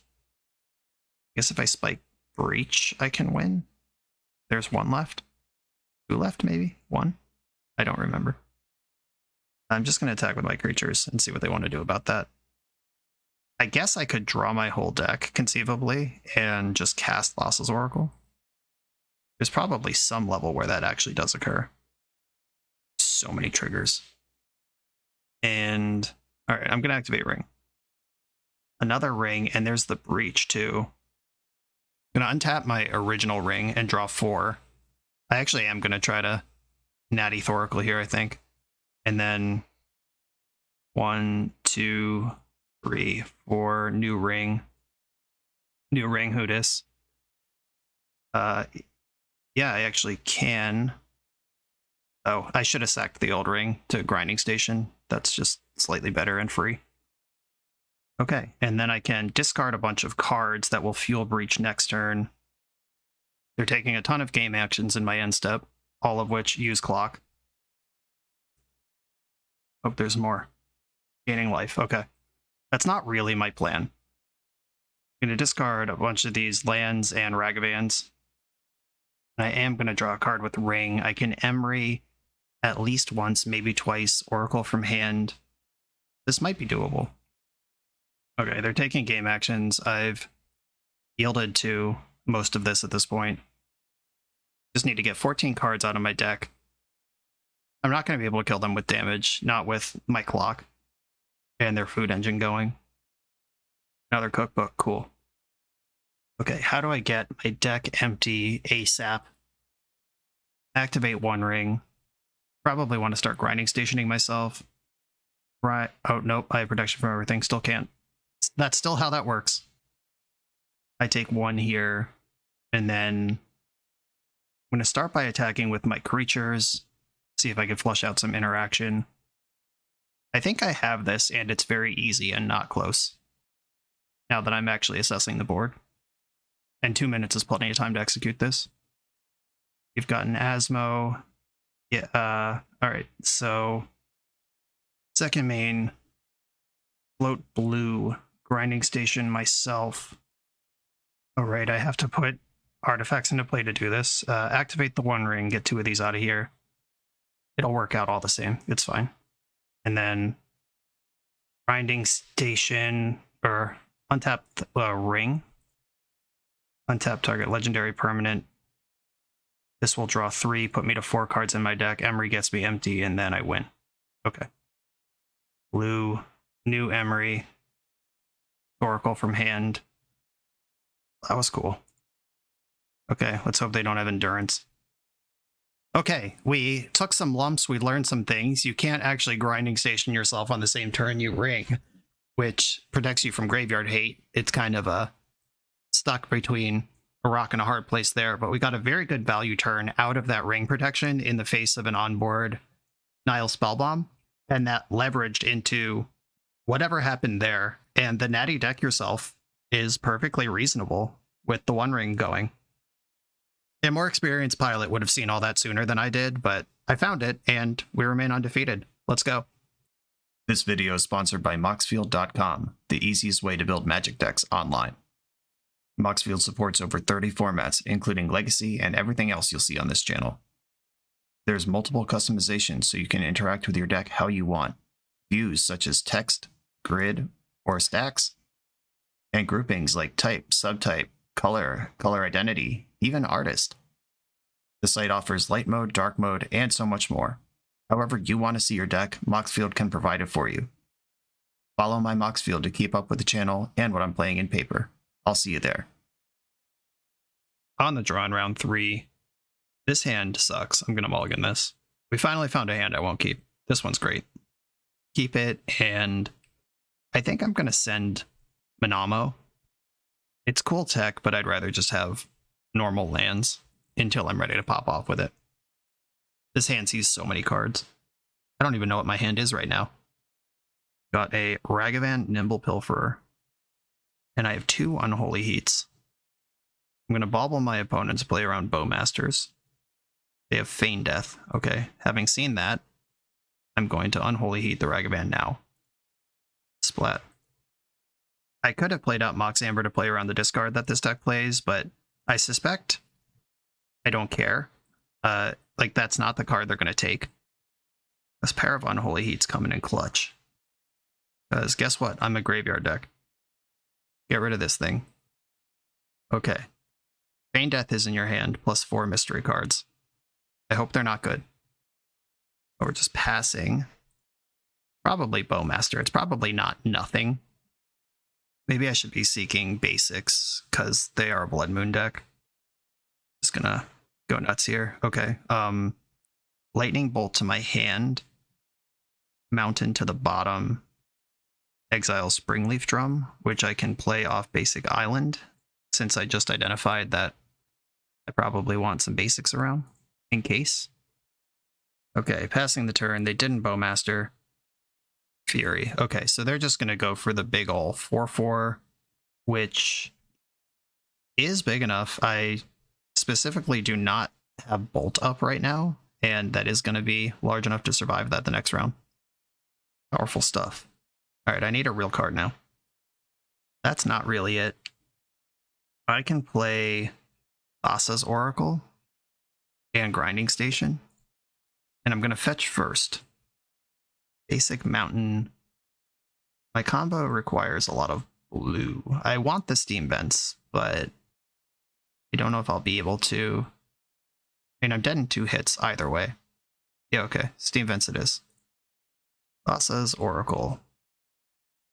I guess if I spike Breach, I can win. There's 1 left. 2 left, maybe? 1? I don't remember. I'm just going to attack with my creatures and see what they want to do about that. I guess I could draw my whole deck, conceivably, and just cast Thassa's Oracle. There's probably some level where that actually does occur. So many triggers. And, alright, I'm going to activate Ring. Another Ring, and there's the Breach, too. I'm going to untap my original Ring and draw 4. I actually am going to try to Natty Thoracle here, I think. And then 1, 2, 3, 4, new Ring. New Ring, who dis? Yeah, I actually can. Oh, I should have sacked the old Ring to Grinding Station. That's just slightly better and free. Okay, and then I can discard a bunch of cards that will fuel Breach next turn. They're taking a ton of game actions in my end step, all of which use clock. Oh, there's more. Gaining life, okay. That's not really my plan. I'm going to discard a bunch of these lands and Ragavans. I am going to draw a card with Ring. I can Emery at least once, maybe twice, Oracle from hand. This might be doable. Okay, they're taking game actions. I've yielded to most of this at this point. Just need to get 14 cards out of my deck. I'm not going to be able to kill them with damage, not with my clock and their food engine going. Another cookbook, cool. Okay, how do I get my deck empty ASAP? Activate 1 ring. Probably want to start grinding stationing myself. Right. Oh, nope, I have protection from everything. Still can't. That's still how that works. I take 1 here, and then I'm going to start by attacking with my creatures. See if I can flush out some interaction. I think I have this, and it's very easy and not close. Now that I'm actually assessing the board. And 2 minutes is plenty of time to execute this. We've got an Asmo. Yeah, alright, so... Second main. Float blue. Grinding station myself. Alright, I have to put artifacts into play to do this. Activate the 1 ring, get 2 of these out of here. It'll work out all the same, it's fine. And then... Grinding station, or untap ring. Untap target legendary permanent. This will draw 3, put me to 4 cards in my deck. Emery gets me empty, and then I win. Okay. Blue, new Emery. Oracle from hand. That was cool. Okay, let's hope they don't have endurance. Okay, we took some lumps, we learned some things. You can't actually grinding station yourself on the same turn you ring, which protects you from graveyard hate. It's kind of a stuck between a rock and a hard place there, but we got a very good value turn out of that ring protection in the face of an onboard Nile Spellbomb, and that leveraged into whatever happened there. And the natty deck yourself is perfectly reasonable with the 1 ring going. A more experienced pilot would have seen all that sooner than I did, but I found it, and we remain undefeated. Let's go. This video is sponsored by Moxfield.com, the easiest way to build Magic decks online. Moxfield supports over 30 formats, including Legacy and everything else you'll see on this channel. There's multiple customizations so you can interact with your deck how you want. Views such as text, grid, or stacks, and groupings like type, subtype, color, color identity, even artist. The site offers light mode, dark mode, and so much more. However you want to see your deck, Moxfield can provide it for you. Follow my Moxfield to keep up with the channel and what I'm playing in paper. I'll see you there. On the draw in round 3, this hand sucks. I'm going to mulligan this. We finally found a hand I won't keep. This one's great. Keep it, and I think I'm going to send Manamo. It's cool tech, but I'd rather just have normal lands until I'm ready to pop off with it. This hand sees so many cards. I don't even know what my hand is right now. Got a Ragavan, Nimble Pilferer, and I have 2 Unholy Heats. I'm going to bobble my opponents, play around Bowmasters. They have Feign Death. Okay, having seen that, I'm going to Unholy Heat the Ragavan now. Splat. I could have played out Mox Amber to play around the discard that this deck plays, but I suspect I don't care. Like, that's not the card they're going to take. This pair of Unholy Heats coming in clutch. Because guess what? I'm a graveyard deck. Get rid of this thing. Okay. Feign Death is in your hand, plus 4 mystery cards. I hope they're not good. But we're just passing. Probably Bowmaster. It's probably not nothing. Maybe I should be seeking basics, because they are a Blood Moon deck. Just gonna go nuts here. Okay. Lightning Bolt to my hand. Mountain to the bottom. Exile Springleaf Drum, which I can play off basic island, since I just identified that I probably want some basics around, in case. Okay, passing the turn. They didn't Bowmaster. Fury. Okay, so they're just going to go for the big ol' 4/4, which is big enough. I specifically do not have Bolt up right now, and that is going to be large enough to survive that the next round. Powerful stuff. Alright, I need a real card now. That's not really it. I can play Thassa's Oracle and Grinding Station, and I'm going to fetch first. Basic Mountain. My combo requires a lot of blue. I want the Steam Vents, but I don't know if I'll be able to. I mean, I'm dead in 2 hits either way. Yeah, okay. Steam Vents it is. Thassa's Oracle.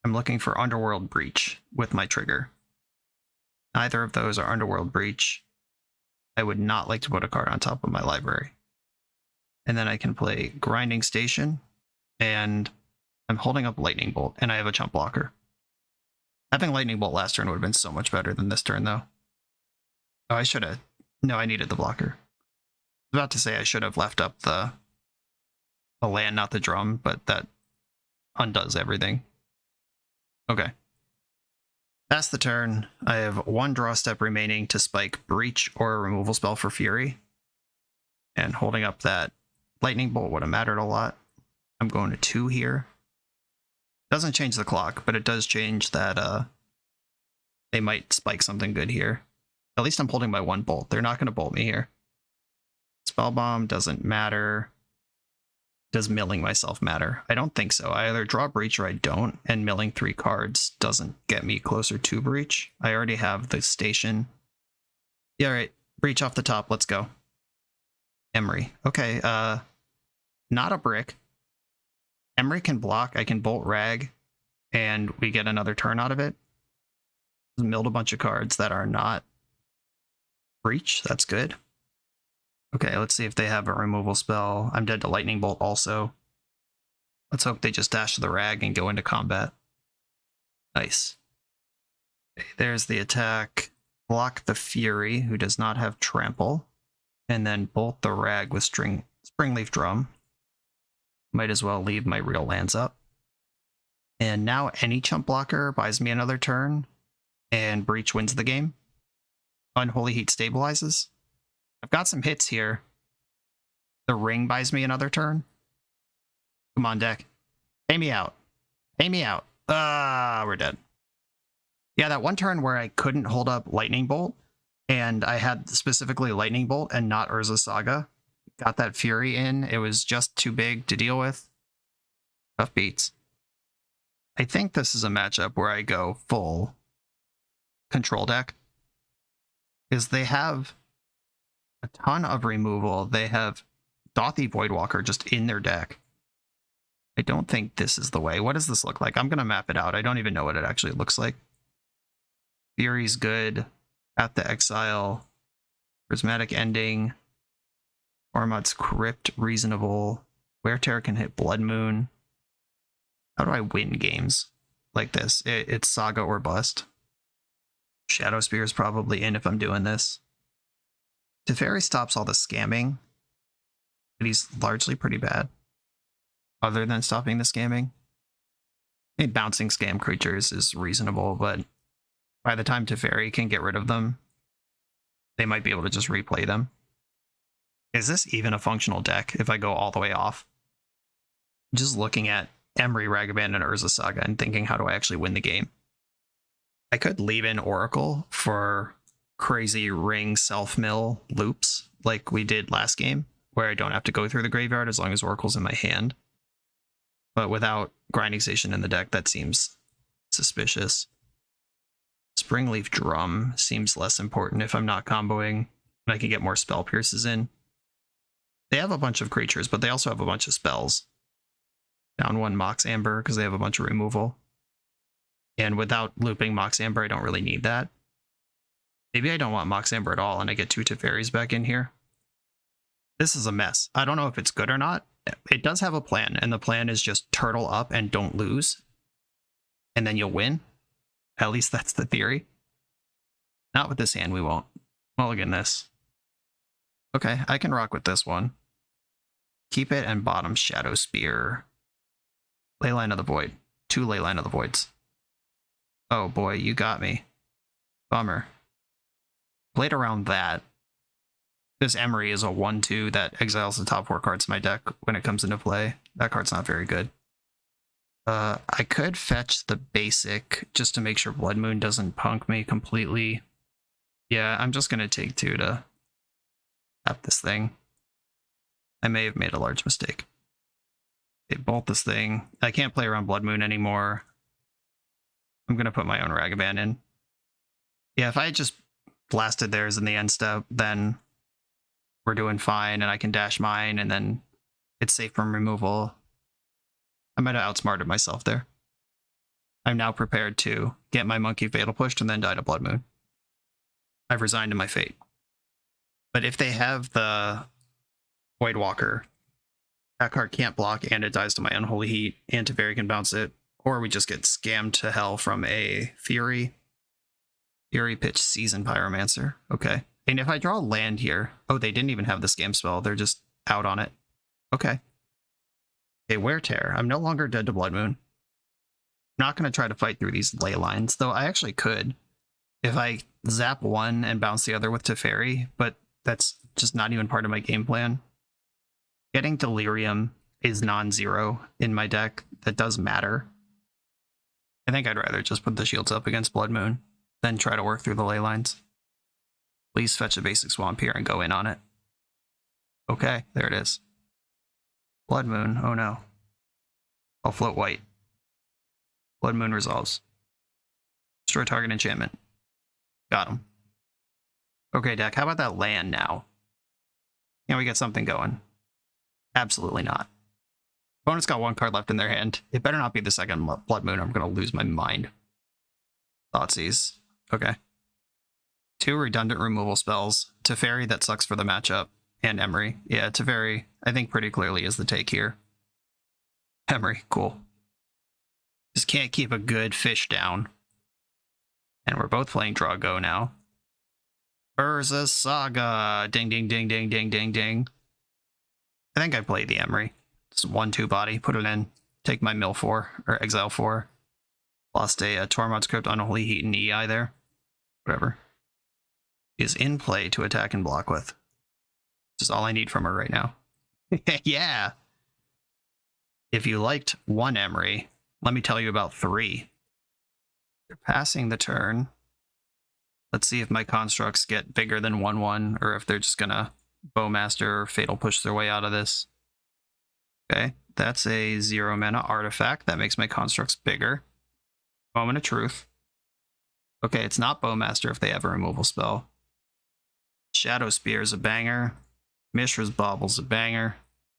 I'm looking for Underworld Breach with my trigger. Neither of those are Underworld Breach. I would not like to put a card on top of my library. And then I can play Grinding Station, and I'm holding up Lightning Bolt, and I have a chump blocker. Having Lightning Bolt last turn would have been so much better than this turn, though. Oh, I should have. No, I needed the blocker. I was about to say I should have left up the land, not the drum, but that undoes everything. Okay. That's the turn. I have 1 draw step remaining to spike Breach or a removal spell for Fury. And holding up that Lightning Bolt would have mattered a lot. I'm going to 2 here. Doesn't change the clock, but it does change that they might spike something good here. At least I'm holding my 1 bolt. They're not going to bolt me here. Spell Bomb doesn't matter. Does milling myself matter? I don't think so. I either draw Breach or I don't, and milling 3 cards doesn't get me closer to Breach. I already have the station. Yeah, alright. Breach off the top. Let's go. Emery. Okay, not a brick. Emery can block. I can Bolt Rag, and we get another turn out of it. Milled a bunch of cards that are not Breach. That's good. Okay, let's see if they have a removal spell. I'm dead to Lightning Bolt also. Let's hope they just dash the Rag and go into combat. Nice. Okay, there's the attack. Block the Fury, who does not have Trample. And then bolt the Rag with Springleaf Drum. Might as well leave my real lands up. And now any chump blocker buys me another turn, and Breach wins the game. Unholy Heat stabilizes. I've got some hits here. The Ring buys me another turn. Come on, deck. Pay me out. Pay me out. We're dead. Yeah, that one turn where I couldn't hold up Lightning Bolt, and I had specifically Lightning Bolt and not Urza Saga. Got that Fury in. It was just too big to deal with. Tough beats. I think this is a matchup where I go full control deck. Because they have a ton of removal. They have Dothy Voidwalker just in their deck. I don't think this is the way. What does this look like? I'm going to map it out. I don't even know what it actually looks like. Fury's good. At the Exile. Prismatic Ending. Ormod's Crypt, reasonable. Wear Terror can hit Blood Moon. How do I win games like this? It's Saga or bust. Shadow Spear is probably in if I'm doing this. Teferi stops all the scamming, but he's largely pretty bad. Other than stopping the scamming. I think bouncing scam creatures is reasonable, but by the time Teferi can get rid of them, they might be able to just replay them. Is this even a functional deck if I go all the way off? Just looking at Emery, Ragavan, and Urza Saga and thinking, how do I actually win the game? I could leave in Oracle for crazy ring self-mill loops like we did last game, where I don't have to go through the graveyard as long as Oracle's in my hand. But without Grinding Station in the deck, that seems suspicious. Springleaf Drum seems less important if I'm not comboing, and I can get more Spell Pierces in. They have a bunch of creatures, but they also have a bunch of spells. Down one Mox Amber because they have a bunch of removal. And without looping Mox Amber, I don't really need that. Maybe I don't want Mox Amber at all and I get 2 Teferis back in here. This is a mess. I don't know if it's good or not. It does have a plan, and the plan is just turtle up and don't lose. And then you'll win. At least that's the theory. Not with this hand, we won't. Mulligan this. Okay, I can rock with this one. Keep it and bottom Shadow Spear. Leyline of the Void. 2 Leyline of the Voids. Oh boy, you got me. Bummer. Played around that. This Emery is a 1-2 that exiles the top 4 cards in my deck when it comes into play. That card's not very good. I could fetch the basic just to make sure Blood Moon doesn't punk me completely. Yeah, I'm just going to take 2 to tap this thing. I may have made a large mistake. Okay, bolt this thing. I can't play around Blood Moon anymore. I'm going to put my own Ragavan in. Yeah, if I just blasted theirs in the end step, then we're doing fine, and I can dash mine, and then it's safe from removal. I might have outsmarted myself there. I'm now prepared to get my Monkey Fatal pushed and then die to Blood Moon. I've resigned to my fate. But if they have the Voidwalker, that card can't block and it dies to my Unholy Heat, and Teferi can bounce it, or we just get scammed to hell from a Fury. Fury pitch Season Pyromancer. Okay. And if I draw land here... Oh, they didn't even have the scam spell. They're just out on it. Okay. Okay, Wear Tear. I'm no longer dead to Blood Moon. I'm not going to try to fight through these ley lines, though I actually could. If I zap one and bounce the other with Teferi, but that's just not even part of my game plan. Getting Delirium is non-zero in my deck. That does matter. I think I'd rather just put the shields up against Blood Moon than try to work through the ley lines. Please fetch a basic Swamp here and go in on it. Okay, there it is. Blood Moon, oh no. I'll float white. Blood Moon resolves. Destroy target enchantment. Got him. Okay, deck, how about that land now? Can we get something going? Absolutely not. Opponent's got 1 card left in their hand. It better not be the second Blood Moon, or I'm going to lose my mind. Thoughtseize. Okay. 2 redundant removal spells. Teferi, that sucks for the matchup. And Emery. Yeah, Teferi, I think pretty clearly is the take here. Emery, cool. Just can't keep a good fish down. And we're both playing Draw Go now. Urza Saga! Ding, ding, ding, ding, ding, ding, ding. I think I played the Emery. Just 1-2 body, put it in. Take my Mill 4, or Exile 4. Lost a Tormod's Crypt, Unholy Heat, and EI there. Whatever. Is in play to attack and block with. Which is all I need from her right now. Yeah! If you liked one Emery, let me tell you about 3. They're passing the turn. Let's see if my constructs get bigger than 1/1, or if they're just gonna Bowmaster or Fatal Push their way out of this. Okay, that's a 0 mana artifact. That makes my constructs bigger. Moment of truth. Okay, it's not Bowmaster if they have a removal spell. Shadow Spear is a banger. Mishra's Bobble's a banger.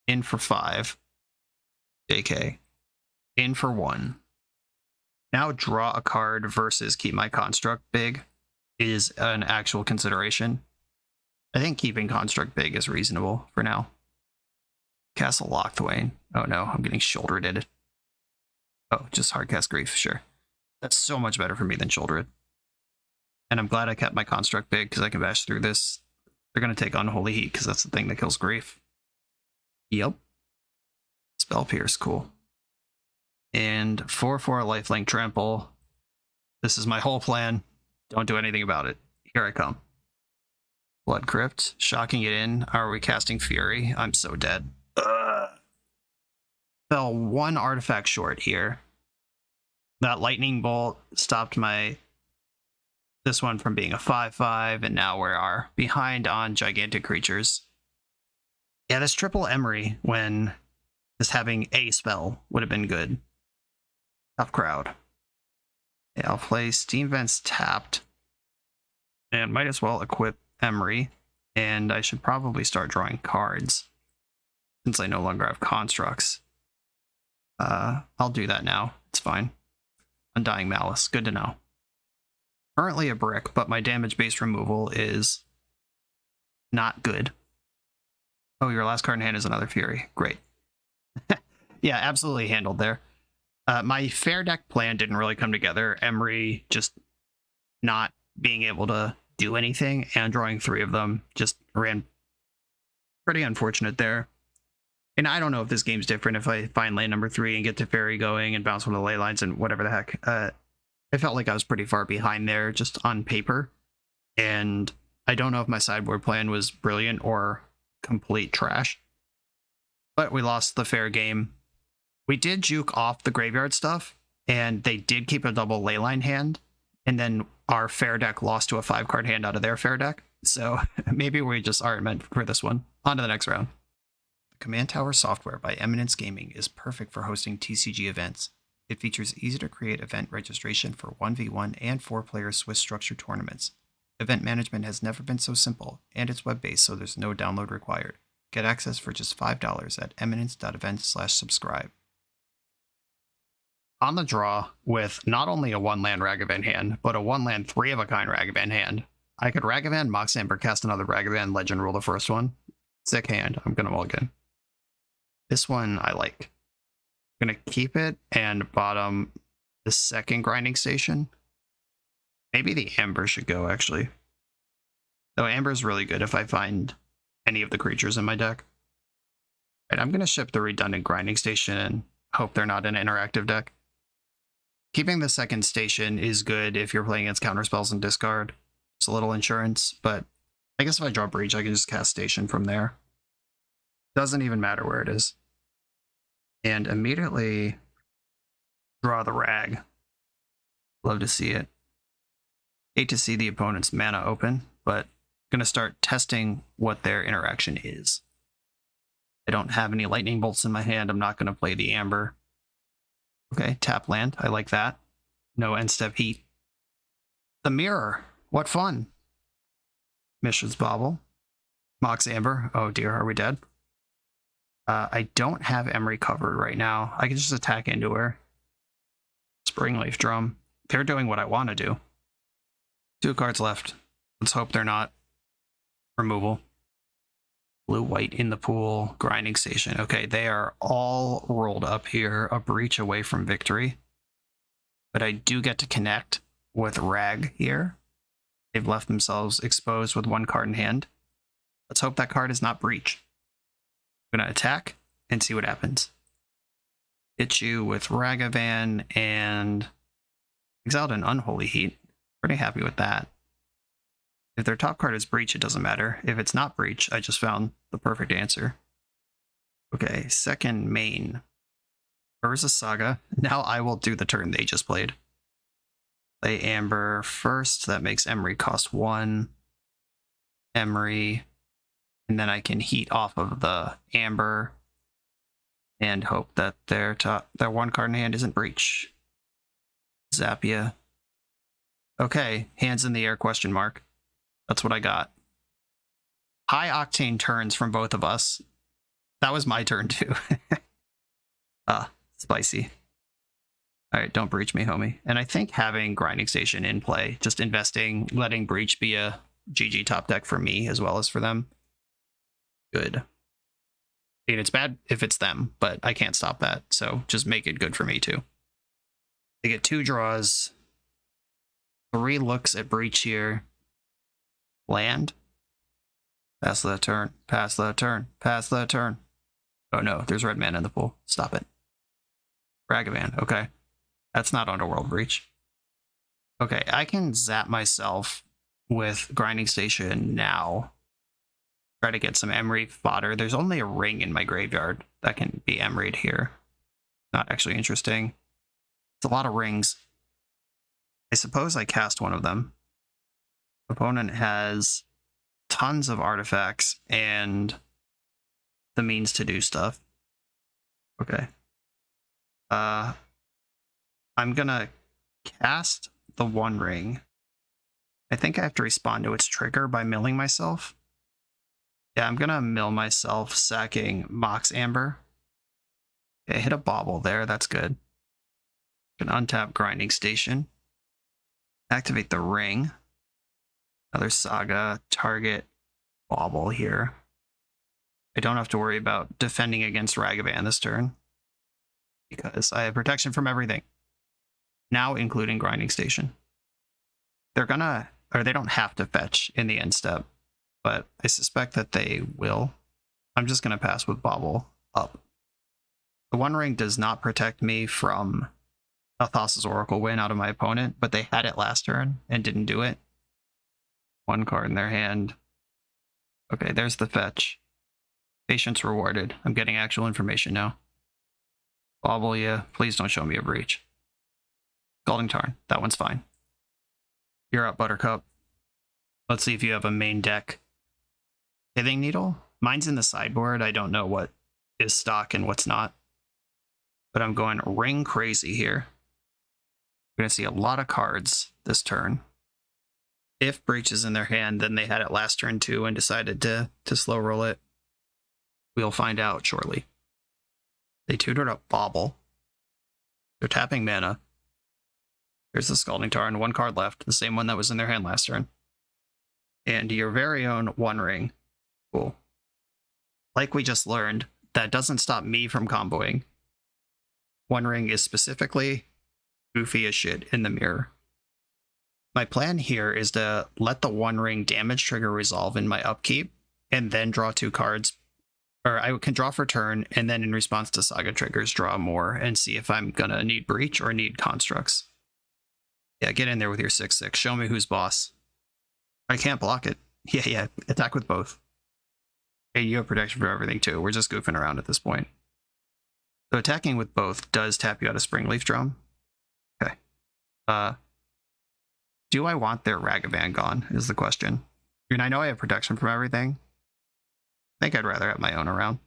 In for 5. JK. In for 1. Now draw a card versus keep my construct big is an actual consideration. I think keeping construct big is reasonable for now. Castle Lochthwain. Oh no, I'm getting shouldered. Oh, just Hardcast Grief, sure. That's so much better for me than Shouldered. And I'm glad I kept my construct big because I can bash through this. They're going to take Unholy Heat because that's the thing that kills Grief. Yep. Spell Pierce, cool. And 4/4 Lifelink Trample. This is my whole plan. Don't do anything about it. Here I come. Blood Crypt. Shocking it in. Are we casting Fury? I'm so dead. Fell 1 artifact short here. That Lightning Bolt stopped this one from being a 5/5, and now we are behind on gigantic creatures. Yeah, this triple Emery, when just having a spell would have been good. Tough crowd. Yeah, I'll play Steam Vents tapped, and might as well equip Emery, and I should probably start drawing cards, since I no longer have constructs. I'll do that now. It's fine. Undying Malice, good to know. Currently a brick, but my damage-based removal is not good. Oh, your last card in hand is another Fury. Great. Yeah, absolutely handled there. My fair deck plan didn't really come together. Emery just not being able to do anything and drawing 3 of them just ran pretty unfortunate there. And I don't know if this game's different if I find lane number 3 and get to Fairy going and bounce one of the ley lines and whatever the heck. I felt like I was pretty far behind there just on paper. And I don't know if my sideboard plan was brilliant or complete trash. But we lost the fair game. We did juke off the graveyard stuff, and they did keep a double leyline hand. And then our fair deck lost to a 5-card hand out of their fair deck. So maybe we just aren't meant for this one. On to the next round. Command Tower software by Eminence Gaming is perfect for hosting TCG events. It features easy-to-create event registration for 1v1 and 4-player Swiss structured tournaments. Event management has never been so simple, and it's web-based, so there's no download required. Get access for just $5 at eminence.event/subscribe. On the draw, with not only a 1-land Ragavan hand, but a 1-land 3-of-a-kind Ragavan hand, I could Ragavan, Mox Amber, cast another Ragavan, Legend Rule the first one. Sick hand. I'm gonna mulligan. This one I like. I'm gonna keep it and bottom the second grinding station. Maybe the Amber should go, actually. Though Amber's really good if I find any of the creatures in my deck. Right, I'm gonna ship the redundant grinding station and hope they're not an interactive deck. Keeping the second station is good if you're playing against counterspells and discard. Just a little insurance, but I guess if I draw Breach, I can just cast station from there. Doesn't even matter where it is. And immediately draw the Rag. Love to see it. Hate to see the opponent's mana open, but going to start testing what their interaction is. I don't have any lightning bolts in my hand. I'm not going to play the Amber. Okay, tap land. I like that. No end step heat. The Mirror. What fun. Mishra's Bobble. Mox Amber. Oh dear, are we dead? I don't have Emery covered right now. I can just attack into her. Springleaf Drum. They're doing what I want to do. 2 cards left. Let's hope they're not removal. Blue-white in the pool. Grinding station. Okay, they are all rolled up here. A Breach away from victory. But I do get to connect with Rag here. They've left themselves exposed with 1 card in hand. Let's hope that card is not Breach. I'm going to attack and see what happens. Hit you with Ragavan and exiled an Unholy Heat. Pretty happy with that. If their top card is Breach, it doesn't matter. If it's not Breach, I just found the perfect answer. Okay, second main. Urza Saga. Now I will do the turn they just played. Play Amber first. That makes Emery cost 1. Emery. And then I can heat off of the Amber and hope that their one card in hand isn't Breach. Zapia. Okay, hands in the air question mark. That's what I got. High octane turns from both of us. That was my turn too. Spicy. All right, don't breach me, homie. And I think having Grinding Station in play, just investing, letting Breach be a GG top deck for me as well as for them. Good. I mean, it's bad if it's them, but I can't stop that. So just make it good for me too. They get 2 draws, 3 looks at Breach here. Land. Pass the turn, pass the turn, pass the turn. Oh no, there's red mana in the pool. Stop it. Ragavan, okay. That's not Underworld Breach. Okay, I can zap myself with Grinding Station now. Try to get some Emery fodder. There's only a ring in my graveyard that can be Emery'd here. Not actually interesting. It's a lot of rings. I suppose I cast one of them. Opponent has tons of artifacts and the means to do stuff. Okay. I'm gonna cast the One Ring. I think I have to respond to its trigger by milling myself. Yeah, I'm gonna mill myself, sacking Mox Amber. Okay, hit a bauble there, that's good. Can untap Grinding Station. Activate the ring. Another Saga, target bauble here. I don't have to worry about defending against Ragavan this turn, because I have protection from everything. Now including Grinding Station. They're gonna, or they don't have to fetch in the end step, but I suspect that they will. I'm just gonna pass with bauble up. The One Ring does not protect me from a Thassa's Oracle win out of my opponent, but they had it last turn and didn't do it. 1 card in their hand. Okay, there's the fetch. Patience rewarded. I'm getting actual information now. Bauble, yeah. Please don't show me a breach. Scalding Tarn. That one's fine. You're up, Buttercup. Let's see if you have a main deck. Pithing Needle? Mine's in the sideboard. I don't know what is stock and what's not. But I'm going ring crazy here. We're going to see a lot of cards this turn. If Breach is in their hand, then they had it last turn too and decided to slow roll it. We'll find out shortly. They tutored up Bauble. They're tapping mana. Here's the Scalding Tarn, 1 card left, the same one that was in their hand last turn. And your very own One Ring. Cool. Like we just learned, that doesn't stop me from comboing. One Ring is specifically goofy as shit in the mirror. My plan here is to let the One Ring damage trigger resolve in my upkeep, and then draw 2 cards. Or I can draw for turn, and then in response to Saga triggers, draw more, and see if I'm gonna need Breach or need Constructs. Yeah, get in there with your 6/6. Show me who's boss. I can't block it. Yeah, attack with both. Hey, you have protection for everything too. We're just goofing around at this point. So attacking with both does tap you out of Springleaf Drum. Okay. Do I want their Ragavan gone, is the question. I mean, I know I have protection from everything. I think I'd rather have my own around.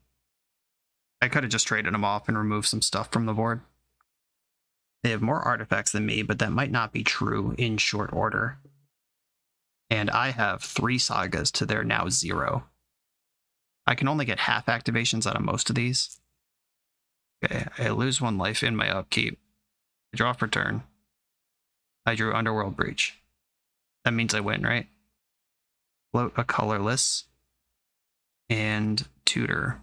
I could have just traded them off and removed some stuff from the board. They have more artifacts than me, but that might not be true in short order. And I have 3 Sagas to their now 0. I can only get half activations out of most of these. Okay, I lose 1 life in my upkeep. I draw for turn. I drew Underworld Breach. That means I win, right? Float a colorless. And tutor.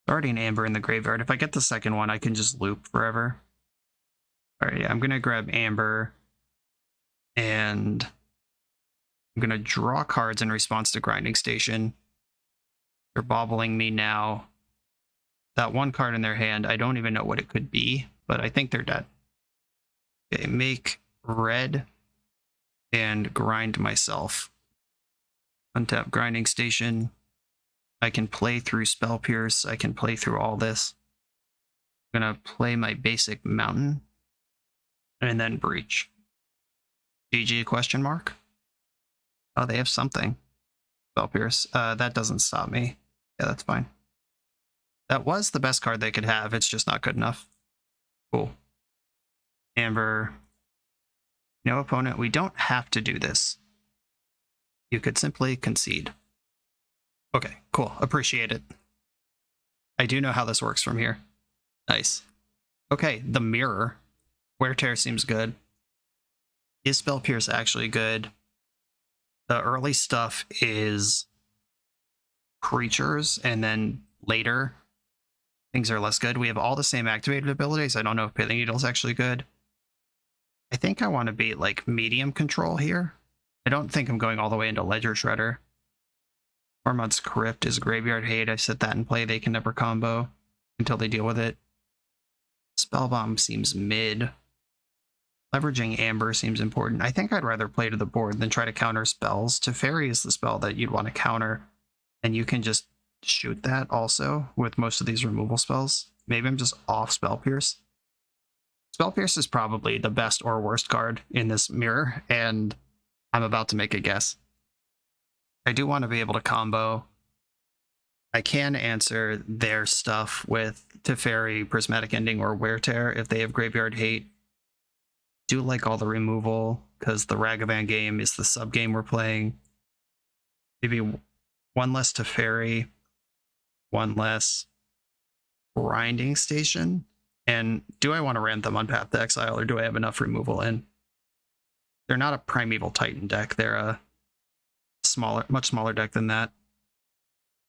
Already an Amber in the graveyard. If I get the second one, I can just loop forever. Alright, yeah, I'm gonna grab Amber. And I'm gonna draw cards in response to Grinding Station. They're bobbling me now. That 1 card in their hand, I don't even know what it could be, but I think they're dead. Okay, make red and grind myself. Untap Grinding Station. I can play through Spell Pierce. I can play through all this. gonna play my basic mountain and then breach. GG question mark? Oh, they have something. Spell Pierce. That doesn't stop me. Yeah, that's fine. That was the best card they could have. It's just not good enough. Cool. Amber. No opponent. We don't have to do this. You could simply concede. Okay, cool. Appreciate it. I do know how this works from here. Nice. Okay, the mirror. Wear Tear seems good. Is Spell Pierce actually good? The early stuff is creatures, and then later things are less good. We have all the same activated abilities. I don't know if Pithing Needle is actually good. I think I want to be like medium control here. I don't think I'm going all the way into Ledger Shredder. Ormod's Crypt is Graveyard Hate. I set that in play. They can never combo until they deal with it. Spellbomb seems mid. Leveraging Amber seems important. I think I'd rather play to the board than try to counter spells. Teferi is the spell that you'd want to counter, and you can just shoot that also with most of these removal spells. Maybe I'm just off Spell Pierce. Spell Pierce is probably the best or worst card in this mirror, and I'm about to make a guess. I do want to be able to combo. I can answer their stuff with Teferi, Prismatic Ending, or Wear Tear if they have Graveyard Hate. Do like all the removal because the Ragavan game is the sub game we're playing. Maybe one less Teferi, one less Grinding Station. And do I want to ramp them on Path to Exile, or do I have enough removal in? They're not a Primeval Titan deck. They're a much smaller deck than that.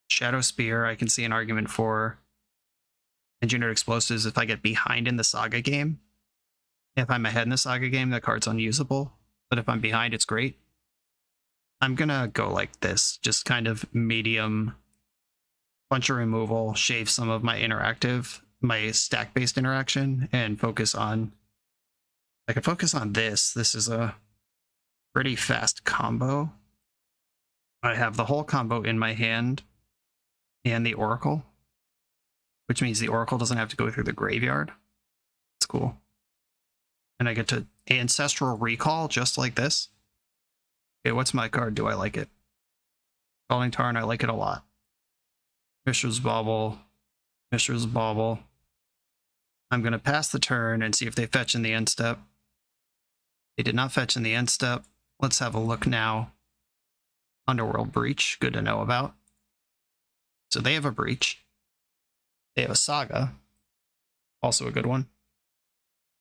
Shadow Spear, I can see an argument for. Engineered Explosives if I get behind in the Saga game. If I'm ahead in the Saga game, the card's unusable. But if I'm behind, it's great. I'm gonna go like this. Just kind of medium. Bunch of removal, shave some of my stack-based interaction, and focus on... I can focus on this. This is a pretty fast combo. I have the whole combo in my hand and the Oracle, which means the Oracle doesn't have to go through the graveyard. It's cool. And I get to Ancestral Recall just like this. Okay, what's my card? Do I like it? Scalding Tarn, I like it a lot. Mishra's Bauble. Mishra's Bauble. I'm going to pass the turn and see if they fetch in the end step. They did not fetch in the end step. Let's have a look now. Underworld Breach, good to know about. So they have a Breach. They have a Saga. Also a good one.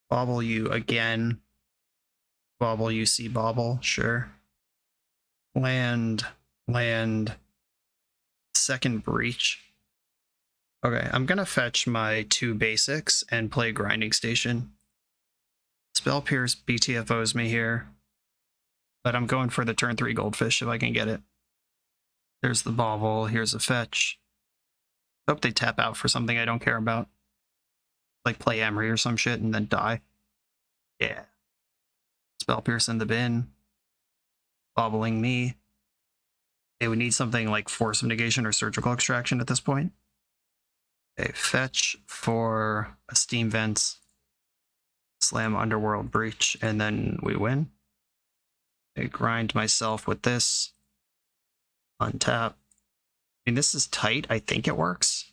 Bauble you again. Bauble you see Bauble, sure. Land. Second Breach. Okay, I'm gonna fetch my 2 basics and play Grinding Station. Spell Pierce BTFOs me here, but I'm going for the turn 3 Goldfish if I can get it. There's the Bauble, here's a fetch. Hope they tap out for something I don't care about. Like play Emery or some shit and then die. Yeah. Spell Pierce in the bin. Bobbling me. They would need something like Force of Negation or Surgical Extraction at this point. Okay, fetch for a Steam Vents. Slam Underworld Breach, and then we win. Okay, grind myself with this. Untap. I mean, this is tight. I think it works.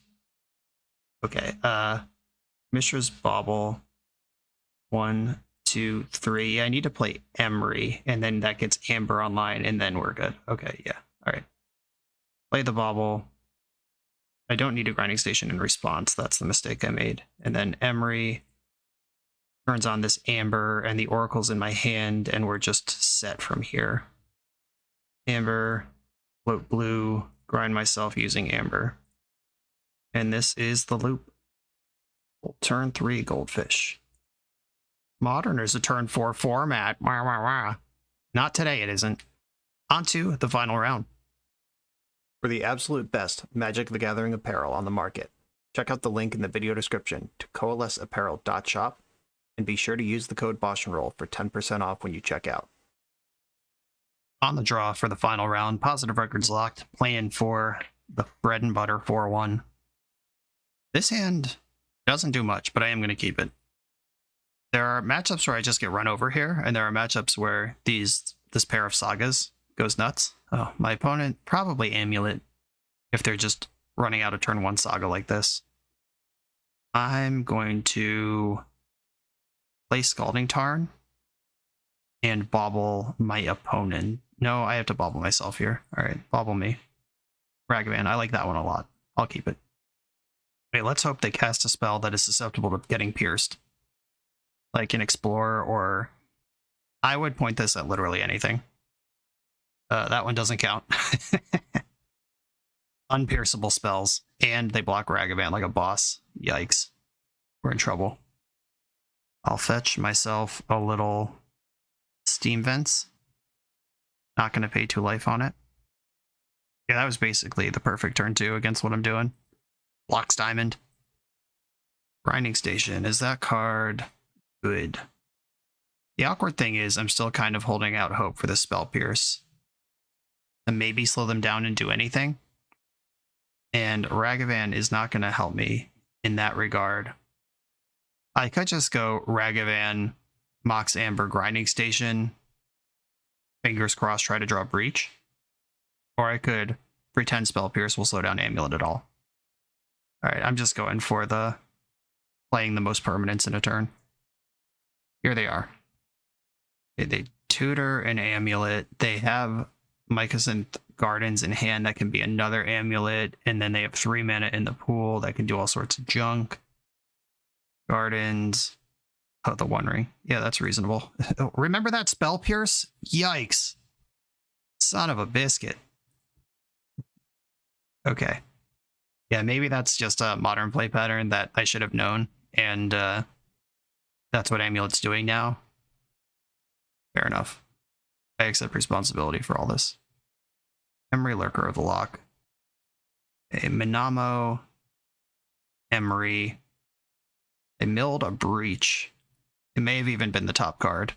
Okay, Mishra's Bauble. 1, 2, 3. I need to play Emery, and then that gets Amber online, and then we're good. Okay, yeah. Alright. Play the Bauble. I don't need a Grinding Station in response. That's the mistake I made. And then Emery turns on this Amber, and the Oracle's in my hand, and we're just set from here. Amber, float blue, grind myself using Amber. And this is the loop. Turn 3 Goldfish. Modern is a turn 4 format. Wah, wah, wah. Not today, it isn't. On to the final round. For the absolute best Magic the Gathering apparel on the market, check out the link in the video description to coalesceapparel.shop, and be sure to use the code BoshNRoll for 10% off when you check out. On the draw for the final round, Positive Records locked, playing for the bread and butter 4-1. This hand Doesn't do much, but I am going to keep it. There are matchups where I just get run over here, and there are matchups where this pair of sagas goes nuts. Oh, my opponent probably Amulet if they're just running out a turn 1 saga like this. I'm going to play Scalding Tarn and bobble my opponent. No, I have to bobble myself here. All right, bobble me. Ragavan, I like that one a lot. I'll keep it. Wait, let's hope they cast a spell that is susceptible to getting pierced. Like an Explorer, or I would point this at literally anything. That one doesn't count. Unpierceable spells, and they block Ragavan like a boss. Yikes. We're in trouble. I'll fetch myself a little Steam Vents. Not going to pay 2 life on it. Yeah, that was basically the perfect turn 2 against what I'm doing. Blocks Diamond. Grinding Station. Is that card good? The awkward thing is I'm still kind of holding out hope for the Spell Pierce. And maybe slow them down and do anything. And Ragavan is not going to help me in that regard. I could just go Ragavan, Mox Amber, Grinding Station, fingers crossed, try to draw Breach. Or I could pretend Spell Pierce will slow down Amulet at all. Alright, I'm just going for the playing the most permanents in a turn. Here they are. They tutor an Amulet. They have Mycosynth Gardens in hand that can be another Amulet, and then they have 3 mana in the pool that can do all sorts of junk. Gardens. Oh, the One Ring. Yeah, that's reasonable. Remember that Spell Pierce? Yikes. Son of a biscuit. Okay. Yeah, maybe that's just a modern play pattern that I should have known, and that's what Amulet's doing now. Fair enough. I accept responsibility for all this. Emery, Lurker of the Lock. A Minamo. Emery. They milled a Breach. It may have even been the top card.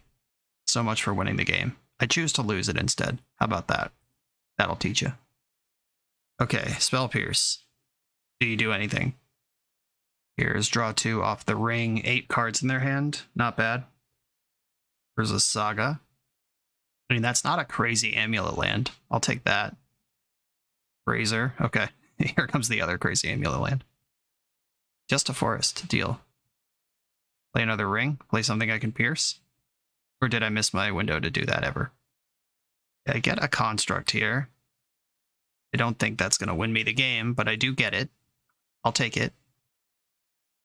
So much for winning the game. I choose to lose it instead. How about that? That'll teach you. Okay, Spell Pierce. Do you do anything? Here's draw 2 off the ring. 8 cards in their hand. Not bad. There's a Saga. I mean, that's not a crazy Amulet land. I'll take that. Razor. Okay. Here comes the other crazy Amulet land. Just a forest. Deal. Play another ring. Play something I can pierce. Or did I miss my window to do that ever? I get a construct here. I don't think that's going to win me the game, but I do get it. I'll take it.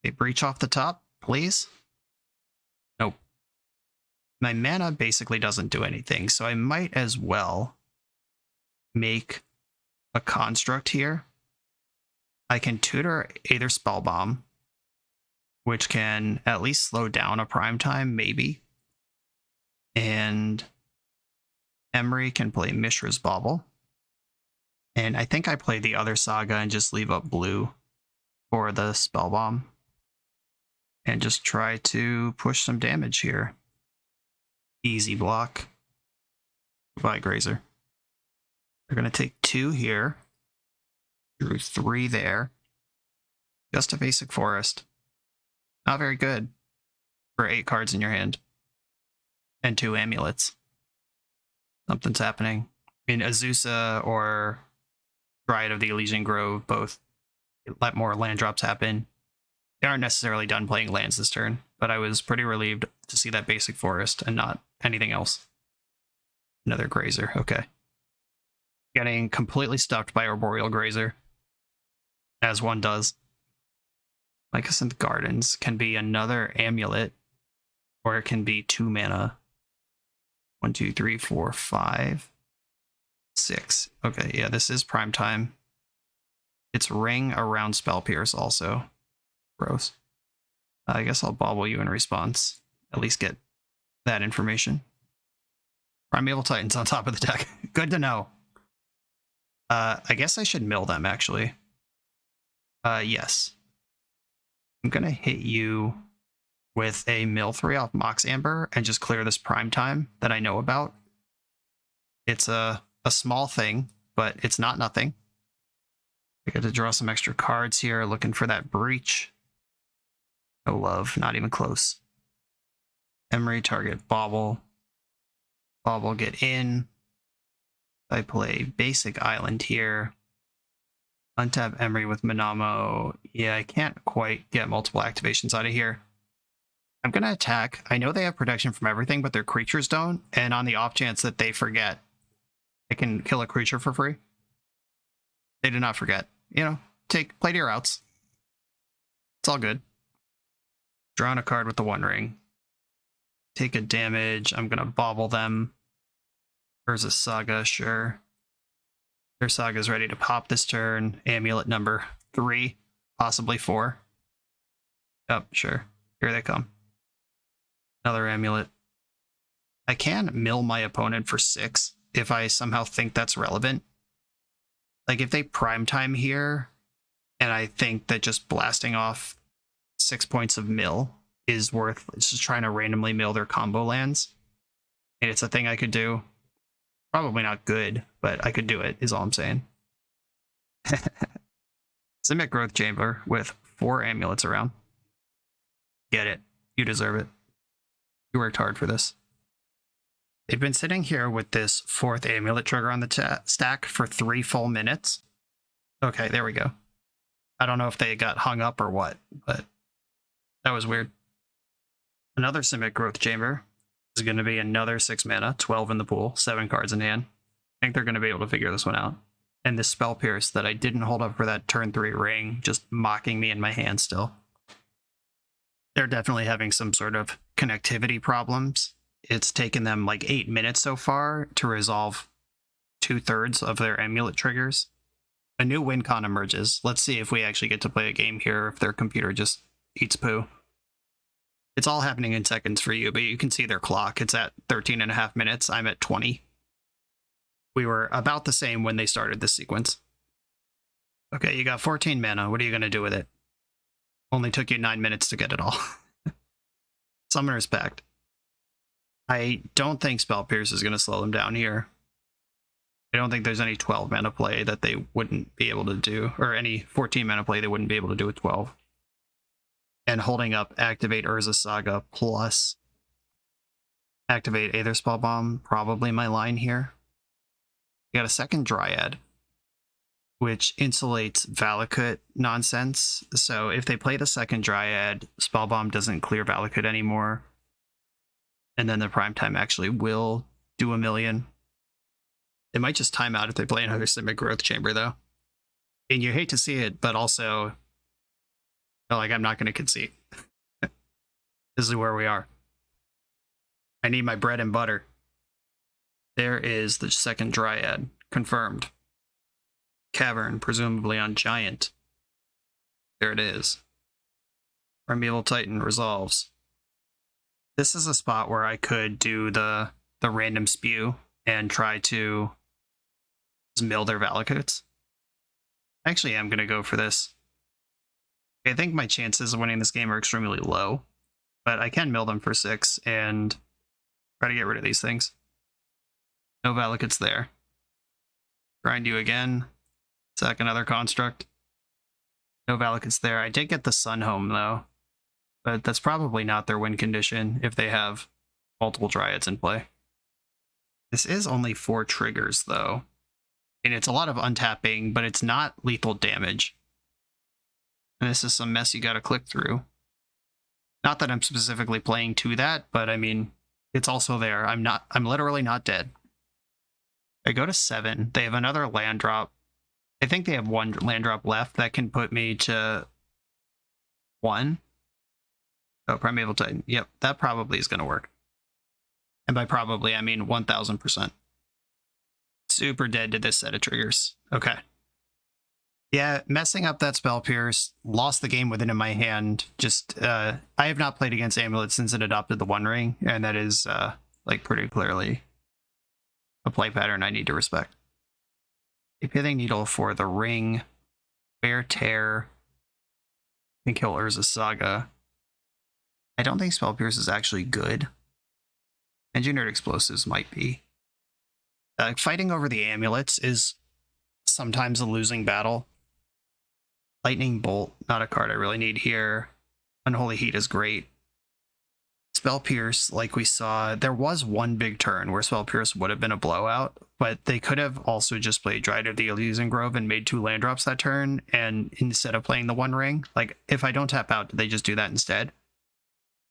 Okay, Breach off the top, please. Nope. My mana basically doesn't do anything, so I might as well make a construct here. I can tutor Aether Spellbomb, which can at least slow down a prime time, maybe. And Emery can play Mishra's Bauble. And I think I play the other Saga and just leave up blue for the Spellbomb. And just try to push some damage here. Easy block. Goodbye, Grazer. They're going to take 2 here. Drew 3 there. Just a basic forest. Not very good for 8 cards in your hand. And 2 amulets. Something's happening. I mean, Azusa or Dryad of the Elysian Grove both let more land drops happen. They aren't necessarily done playing lands this turn, but I was pretty relieved to see that basic forest and not anything else. Another Grazer, okay. Getting completely stuffed by Arboreal Grazer, as one does. Mycosynth Gardens can be another amulet, or it can be 2 mana. 1, 2, 3, 4, 5, 6. Okay, yeah, this is prime time. It's ring around Spell Pierce also. Gross. I guess I'll bobble you in response. At least get that information. Primeval Titans on top of the deck. Good to know. I guess I should mill them, actually. Yes. I'm going to hit you with a mill 3 off Mox Amber and just clear this prime time that I know about. It's a small thing, but it's not nothing. I get to draw some extra cards here, looking for that Breach. No love, not even close. Emery, target Bauble. Bauble, get in. I play basic island here. Untap Emery with Manamo. Yeah, I can't quite get multiple activations out of here. I'm going to attack. I know they have protection from everything, but their creatures don't. And on the off chance that they forget, I can kill a creature for free. They do not forget. You know, play to your outs. It's all good. Draw on a card with the One Ring. Take a damage. I'm going to bobble them. There's a Saga, sure. Their Saga's ready to pop this turn. Amulet number 3, possibly 4. Oh, sure. Here they come. Another amulet. I can mill my opponent for 6 if I somehow think that's relevant. Like if they prime time here, and I think that just blasting off 6 points of mill is worth just trying to randomly mill their combo lands. And it's a thing I could do. Probably not good, but I could do it, is all I'm saying. Simic Growth Chamber with 4 amulets around. Get it. You deserve it. You worked hard for this. They've been sitting here with this 4th amulet trigger on the stack for 3 full minutes. Okay, there we go. I don't know if they got hung up or what, but that was weird. Another Simic Growth Chamber. Is going to be another 6 mana, 12 in the pool, 7 cards in hand. I think they're going to be able to figure this one out. And this Spell Pierce that I didn't hold up for that turn 3 ring, just mocking me in my hand still. They're definitely having some sort of connectivity problems. It's taken them like 8 minutes so far to resolve 2/3 of their amulet triggers. A new win con emerges. Let's see if we actually get to play a game here, if their computer just eats poo. It's all happening in seconds for you, but you can see their clock. It's at 13.5 minutes. I'm at 20. We were about the same when they started this sequence. Okay, you got 14 mana. What are you going to do with it? Only took you 9 minutes to get it all. Summoner's Pact. I don't think Spell Pierce is going to slow them down here. I don't think there's any 12 mana play that they wouldn't be able to do, or any 14 mana play they wouldn't be able to do with 12. And holding up Activate Urza Saga plus Activate Aether Spell Bomb, probably my line here. You got a second Dryad, which insulates Valakut nonsense. So if they play the second Dryad, Spell Bomb doesn't clear Valakut anymore. And then the primetime actually will do a million. They might just time out if they play another Simic Growth Chamber, though. And you hate to see it, but also, like, I'm not going to concede. This is where we are. I need my bread and butter. There is the second Dryad. Confirmed. Cavern, presumably on Giant. There it is. Primeval Titan resolves. This is a spot where I could do the random spew and try to mill their Valakuts. Actually, I'm going to go for this. I think my chances of winning this game are extremely low, but I can mill them for 6 and try to get rid of these things. No Valakuts there. Grind you again. Sack another construct. No Valakuts there. I did get the Sun Home, though, but that's probably not their win condition if they have multiple Dryads in play. This is only 4 triggers, though, and it's a lot of untapping, but it's not lethal damage. And this is some mess you gotta click through. Not that I'm specifically playing to that, but I mean, it's also there. I'm literally not dead. I go to 7. They have another land drop. I think they have 1 land drop left that can put me to 1. Oh, Primeval Titan. Yep, that probably is gonna work. And by probably, I mean 1000%. Super dead to this set of triggers. Okay. Yeah, messing up that Spell Pierce, lost the game with it in my hand. Just, I have not played against Amulet since it adopted the One Ring, and that is, like, pretty clearly a play pattern I need to respect. A Pithing Needle for the ring. Wear Tear. Can kill Urza Saga. I don't think Spell Pierce is actually good. Engineered Explosives might be. Fighting over the amulets is sometimes a losing battle. Lightning Bolt, not a card I really need here. Unholy Heat is great. Spell Pierce, like we saw, there was one big turn where Spell Pierce would have been a blowout, but they could have also just played Dryad of the Elysian Grove and made 2 land drops that turn, and instead of playing the One Ring, like, if I don't tap out, did they just do that instead?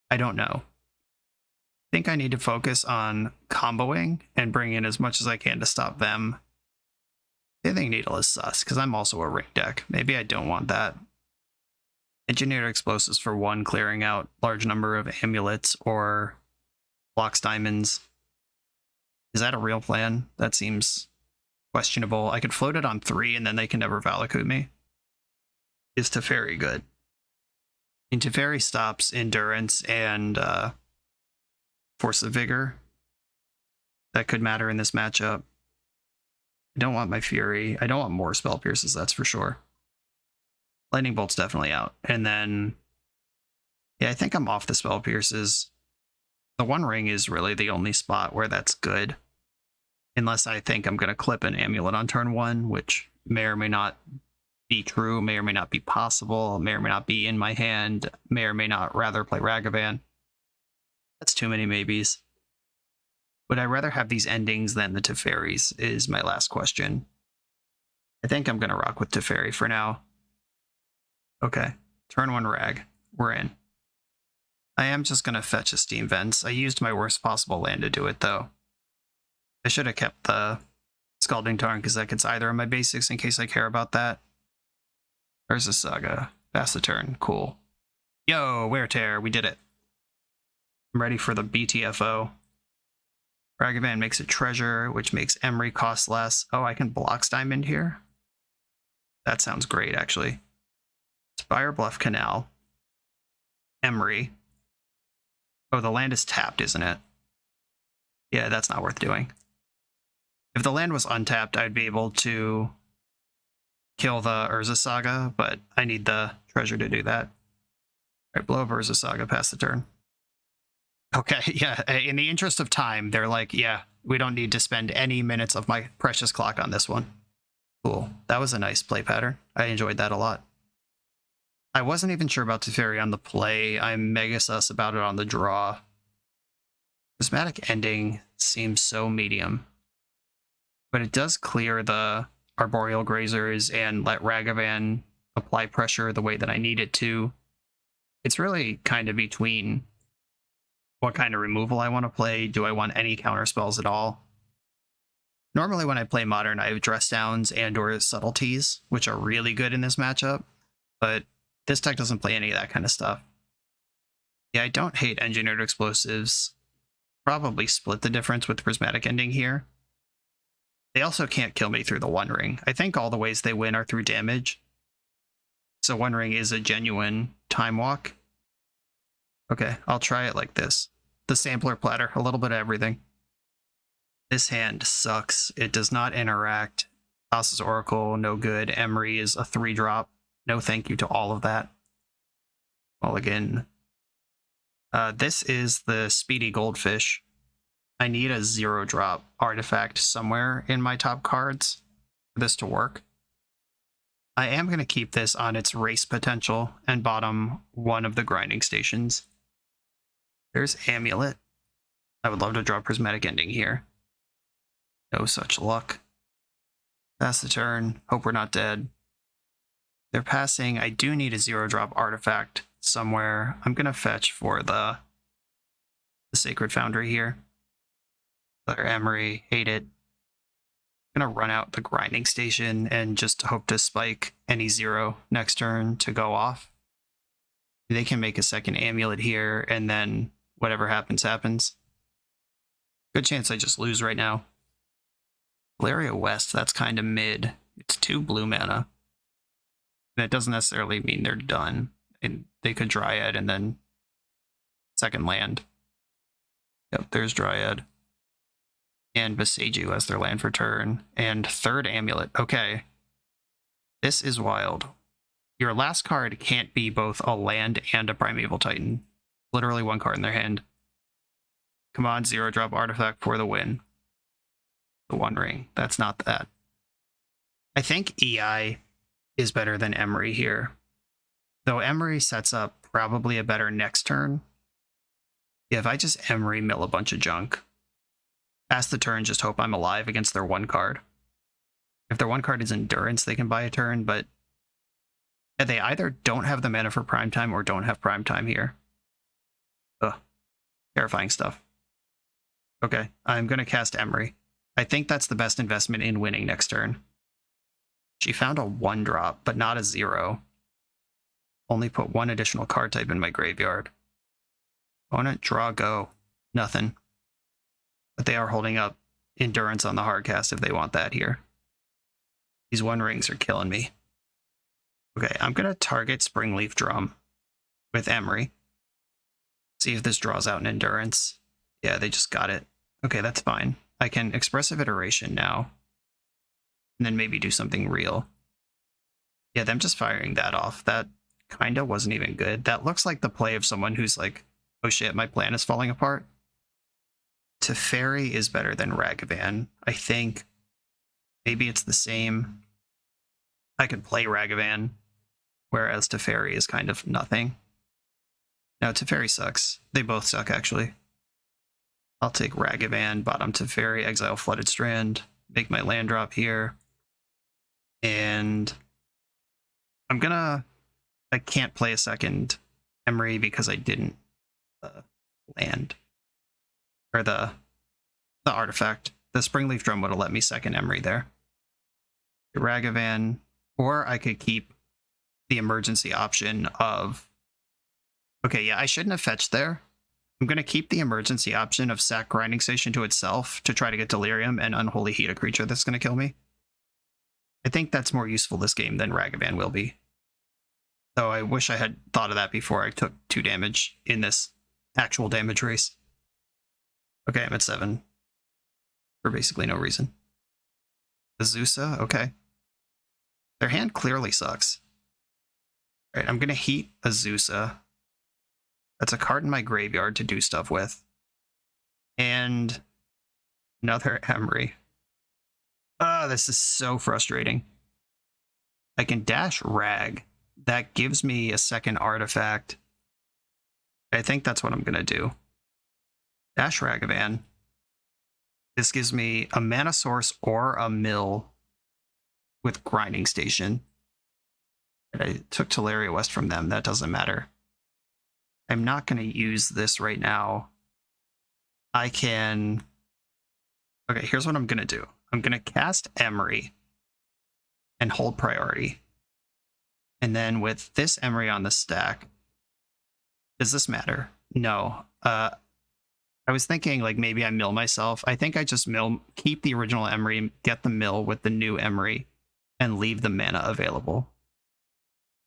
I don't know. I think I need to focus on comboing and bring in as much as I can to stop them. I think Needle is sus, because I'm also a ring deck. Maybe I don't want that. Engineered Explosives for 1, clearing out large number of amulets or blocks diamonds. Is that a real plan? That seems questionable. I could float it on 3 and then they can never Valakut me. Is Teferi good? I mean, Teferi stops Endurance and Force of Vigor. That could matter in this matchup. I don't want my Fury. I don't want more Spell Pierces, that's for sure. Lightning Bolt's definitely out. And then, yeah, I think I'm off the Spell Pierces. The One Ring is really the only spot where that's good. Unless I think I'm going to clip an Amulet on turn 1, which may or may not be true, may or may not be possible, may or may not be in my hand, may or may not rather play Ragavan. That's too many maybes. Would I rather have these endings than the Teferis is my last question. I think I'm going to rock with Teferi for now. Okay, turn 1 Rag. We're in. I am just going to fetch a Steam Vents. I used my worst possible land to do it, though. I should have kept the Scalding Tarn, because that gets either of my basics in case I care about that. There's a Saga. Pass the turn. Cool. Yo, Wear Tear. We did it. I'm ready for the BTFO. Ragavan makes a Treasure, which makes Emery cost less. Oh, I can Blocks Diamond here? That sounds great, actually. Spire Bluff Canal. Emery. Oh, the land is tapped, isn't it? Yeah, that's not worth doing. If the land was untapped, I'd be able to kill the Urza Saga, but I need the treasure to do that. Alright, blow up Urza Saga, pass the turn. Okay, yeah, in the interest of time, they're like, yeah, we don't need to spend any minutes of my precious clock on this one. Cool. That was a nice play pattern. I enjoyed that a lot. I wasn't even sure about Teferi on the play. I'm mega sus about it on the draw. Prismatic Ending seems so medium. But it does clear the Arboreal Grazers and let Ragavan apply pressure the way that I need it to. It's really kind of between what kind of removal I want to play. Do I want any counter spells at all? Normally when I play Modern, I have Dress Downs and or Subtleties, which are really good in this matchup. But this deck doesn't play any of that kind of stuff. Yeah, I don't hate Engineered Explosives. Probably split the difference with Prismatic Ending here. They also can't kill me through the One Ring. I think all the ways they win are through damage. So One Ring is a genuine time walk. Okay, I'll try it like this. The Sampler Platter, a little bit of everything. This hand sucks. It does not interact. Thassa's Oracle, no good. Emery is a 3-drop. No thank you to all of that. Mulligan. This is the Speedy Goldfish. I need a 0-drop artifact somewhere in my top cards for this to work. I am going to keep this on its race potential and bottom one of the grinding stations. There's Amulet. I would love to draw Prismatic Ending here. No such luck. Pass the turn. Hope we're not dead. They're passing. I do need a 0-drop artifact somewhere. I'm going to fetch for the Sacred Foundry here. Letter Emery, hate it. I'm going to run out the grinding station and just hope to spike any 0 next turn to go off. They can make a second Amulet here, and then whatever happens, happens. Good chance I just lose right now. Valeria West, that's kind of mid. It's 2 blue mana. That doesn't necessarily mean they're done. And they could Dryad and then second land. Yep, there's Dryad. And Beseiju as their land for turn. And 3rd Amulet. Okay. This is wild. Your last card can't be both a land and a Primeval Titan. Literally 1 card in their hand. Come on, 0-drop artifact for the win. The One Ring. That's not that. I think EI is better than Emery here. Though Emery sets up probably a better next turn. Yeah, if I just Emery mill a bunch of junk, pass the turn, just hope I'm alive against their one card. If their one card is Endurance, they can buy a turn, but they either don't have the mana for Primetime or don't have Primetime here. Ugh. Terrifying stuff. Okay, I'm going to cast Emery. I think that's the best investment in winning next turn. She found a 1-drop, but not a 0. Only put 1 additional card type in my graveyard. Opponent, draw, go. Nothing. But they are holding up Endurance on the hard cast if they want that here. These 1-rings are killing me. Okay, I'm going to target Springleaf Drum with Emery. See if this draws out an Endurance. Yeah, they just got it. Okay, that's fine. I can Expressive Iteration now. And then maybe do something real. Yeah, them just firing that off. That kind of wasn't even good. That looks like the play of someone who's like, oh shit, my plan is falling apart. Teferi is better than Ragavan. I think maybe it's the same. I could play Ragavan, whereas Teferi is kind of nothing. No, Teferi sucks. They both suck, actually. I'll take Ragavan, bottom Teferi, exile Flooded Strand, make my land drop here. And I'm gonna... I can't play a second Emery because I didn't land. Or the artifact. The Springleaf Drum would have let me second Emery there. Ragavan, or I could keep the emergency option of... Okay, yeah, I shouldn't have fetched there. I'm going to keep the emergency option of sack Grinding Station to itself to try to get Delirium and Unholy Heat a creature that's going to kill me. I think that's more useful this game than Ragavan will be. Though I wish I had thought of that before I took 2 damage in this actual damage race. Okay, I'm at 7. For basically no reason. Azusa, okay. Their hand clearly sucks. Alright, I'm going to heat Azusa. That's a card in my graveyard to do stuff with. And another Emery. Oh, this is so frustrating. I can dash Rag. That gives me a second artifact. I think that's what I'm going to do. Dash Ragavan. This gives me a mana source or a mill with Grinding Station. I took Teleria West from them. That doesn't matter. I'm not going to use this right now. I can... Okay, here's what I'm going to do. I'm going to cast Emery and hold priority. And then with this Emery on the stack, does this matter? No. I was thinking like maybe I mill myself. I think I just keep the original Emery, get the mill with the new Emery, and leave the mana available.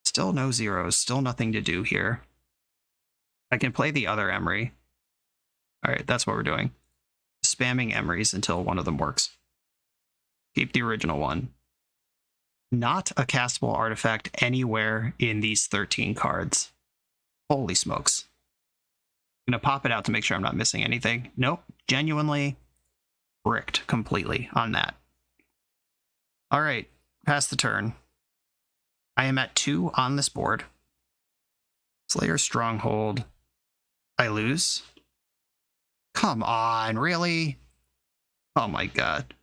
Still no zeros, still nothing to do here. I can play the other Emery. Alright, that's what we're doing. Spamming Emerys until one of them works. Keep the original one. Not a castable artifact anywhere in these 13 cards. Holy smokes. I'm going to pop it out to make sure I'm not missing anything. Nope, genuinely bricked completely on that. Alright, pass the turn. I am at 2 on this board. Slayer Stronghold. I lose? Come on, really? Oh my god.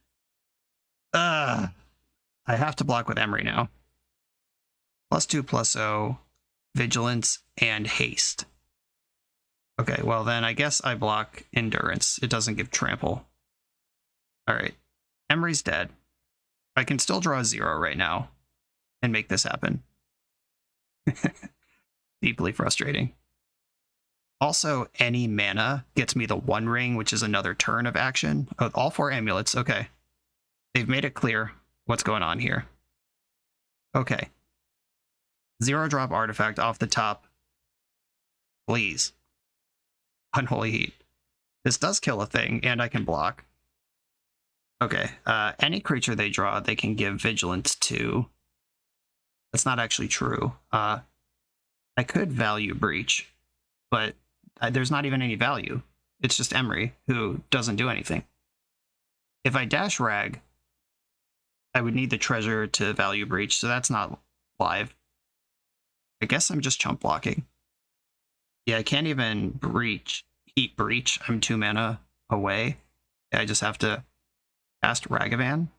I have to block with Emery now. +2/+0, Vigilance, and Haste. Okay, well then I guess I block Endurance. It doesn't give Trample. Alright, Emery's dead. I can still draw a 0 right now and make this happen. Deeply frustrating. Also, any mana gets me the 1 ring, which is another turn of action. Oh, all 4 amulets, okay. They've made it clear what's going on here. Okay. 0-drop artifact off the top. Please. Unholy Heat. This does kill a thing, and I can block. Okay, any creature they draw, they can give Vigilance to. That's not actually true. I could value Breach, but there's not even any value. It's just Emery, who doesn't do anything. If I dash Rag, I would need the treasure to value Breach, so that's not live. I guess I'm just chump blocking. Yeah, I can't even heat breach. I'm 2 mana away. I just have to cast Ragavan,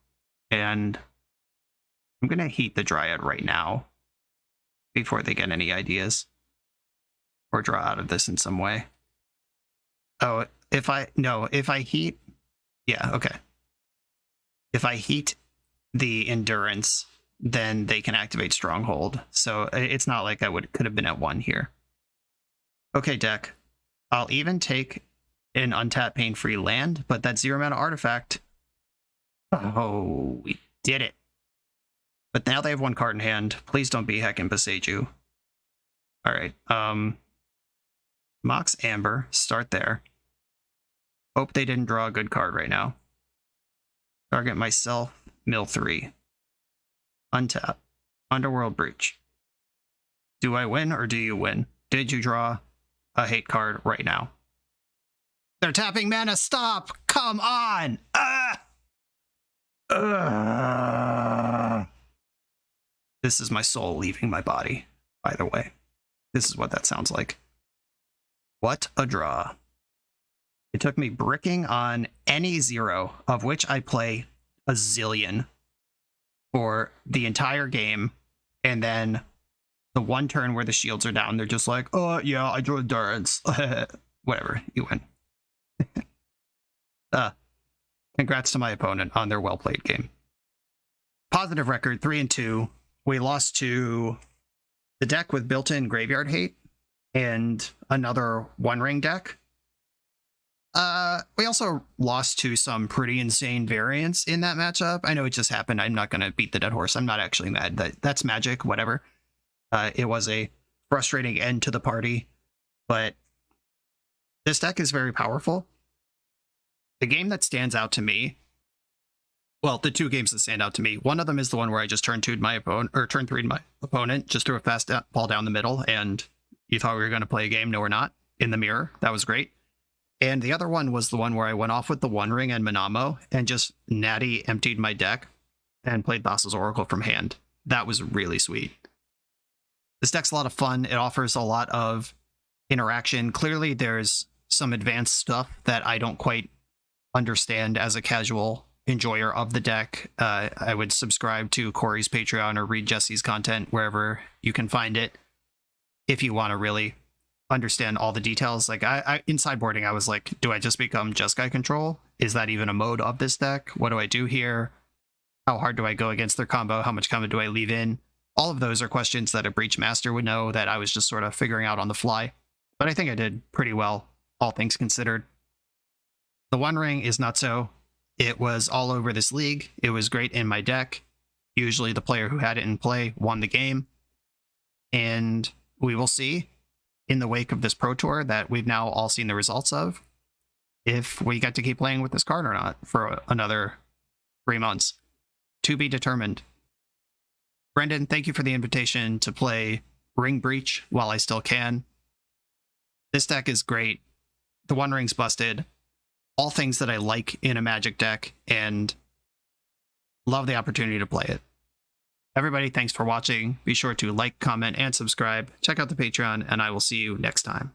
and I'm gonna heat the Dryad right now before they get any ideas or draw out of this in some way. Oh, if I heat, yeah, okay. If I heat the Endurance, then they can activate Stronghold. So it's not like I could have been at 1 here. Okay, deck. I'll even take an untapped pain-free land, but that 0 mana artifact. Oh, we did it. But now they have 1 card in hand. Please don't be Heckin' Boseiju. Alright, Mox Amber, start there. Hope they didn't draw a good card right now. Target myself, mill 3. Untap. Underworld Breach. Do I win or do you win? Did you draw a hate card right now? They're tapping mana, stop! Come on! This is my soul leaving my body, by the way. This is what that sounds like. What a draw. It took me bricking on any 0, of which I play a zillion, for the entire game, and then the 1 turn where the shields are down, they're just like, oh yeah, I drew Endurance. Whatever, you win. Congrats to my opponent on their well-played game. Positive record, 3-2. We lost to the deck with built-in Graveyard Hate and another one-ring deck. We also lost to some pretty insane variants in that matchup. I know it just happened. I'm not going to beat the dead horse. I'm not actually mad. That's Magic, whatever. It was a frustrating end to the party, but this deck is very powerful. The game that stands out to me, well, the 2 games that stand out to me, one of them is the one where I just turn 2'd my opponent, or turn 3'd my opponent, just threw a fast ball down the middle, and you thought we were going to play a game. No, we're not. In the mirror. That was great. And the other one was the one where I went off with the One Ring and Manamo and just natty emptied my deck and played Thassa's Oracle from hand. That was really sweet. This deck's a lot of fun. It offers a lot of interaction. Clearly, there's some advanced stuff that I don't quite understand as a casual enjoyer of the deck. I would subscribe to Corey's Patreon or read Jesse's content wherever you can find it if you want to really understand all the details. Like in sideboarding, I was like, do I just become Jeskai control? Is that even a mode of this deck? What do I do here? How hard do I go against their combo? How much combo do I leave in? All of those are questions that a Breach Master would know that I was just sort of figuring out on the fly. But I think I did pretty well, all things considered. The One Ring is not so. It was all over this league. It was great in my deck. Usually the player who had it in play won the game. And we will see in the wake of this Pro Tour that we've now all seen the results of, if we get to keep playing with this card or not for another 3 months. To be determined. Brendan, thank you for the invitation to play Ring Breach while I still can. This deck is great. The One Ring's busted. All things that I like in a Magic deck, and love the opportunity to play it. Everybody, thanks for watching. Be sure to like, comment, and subscribe. Check out the Patreon, and I will see you next time.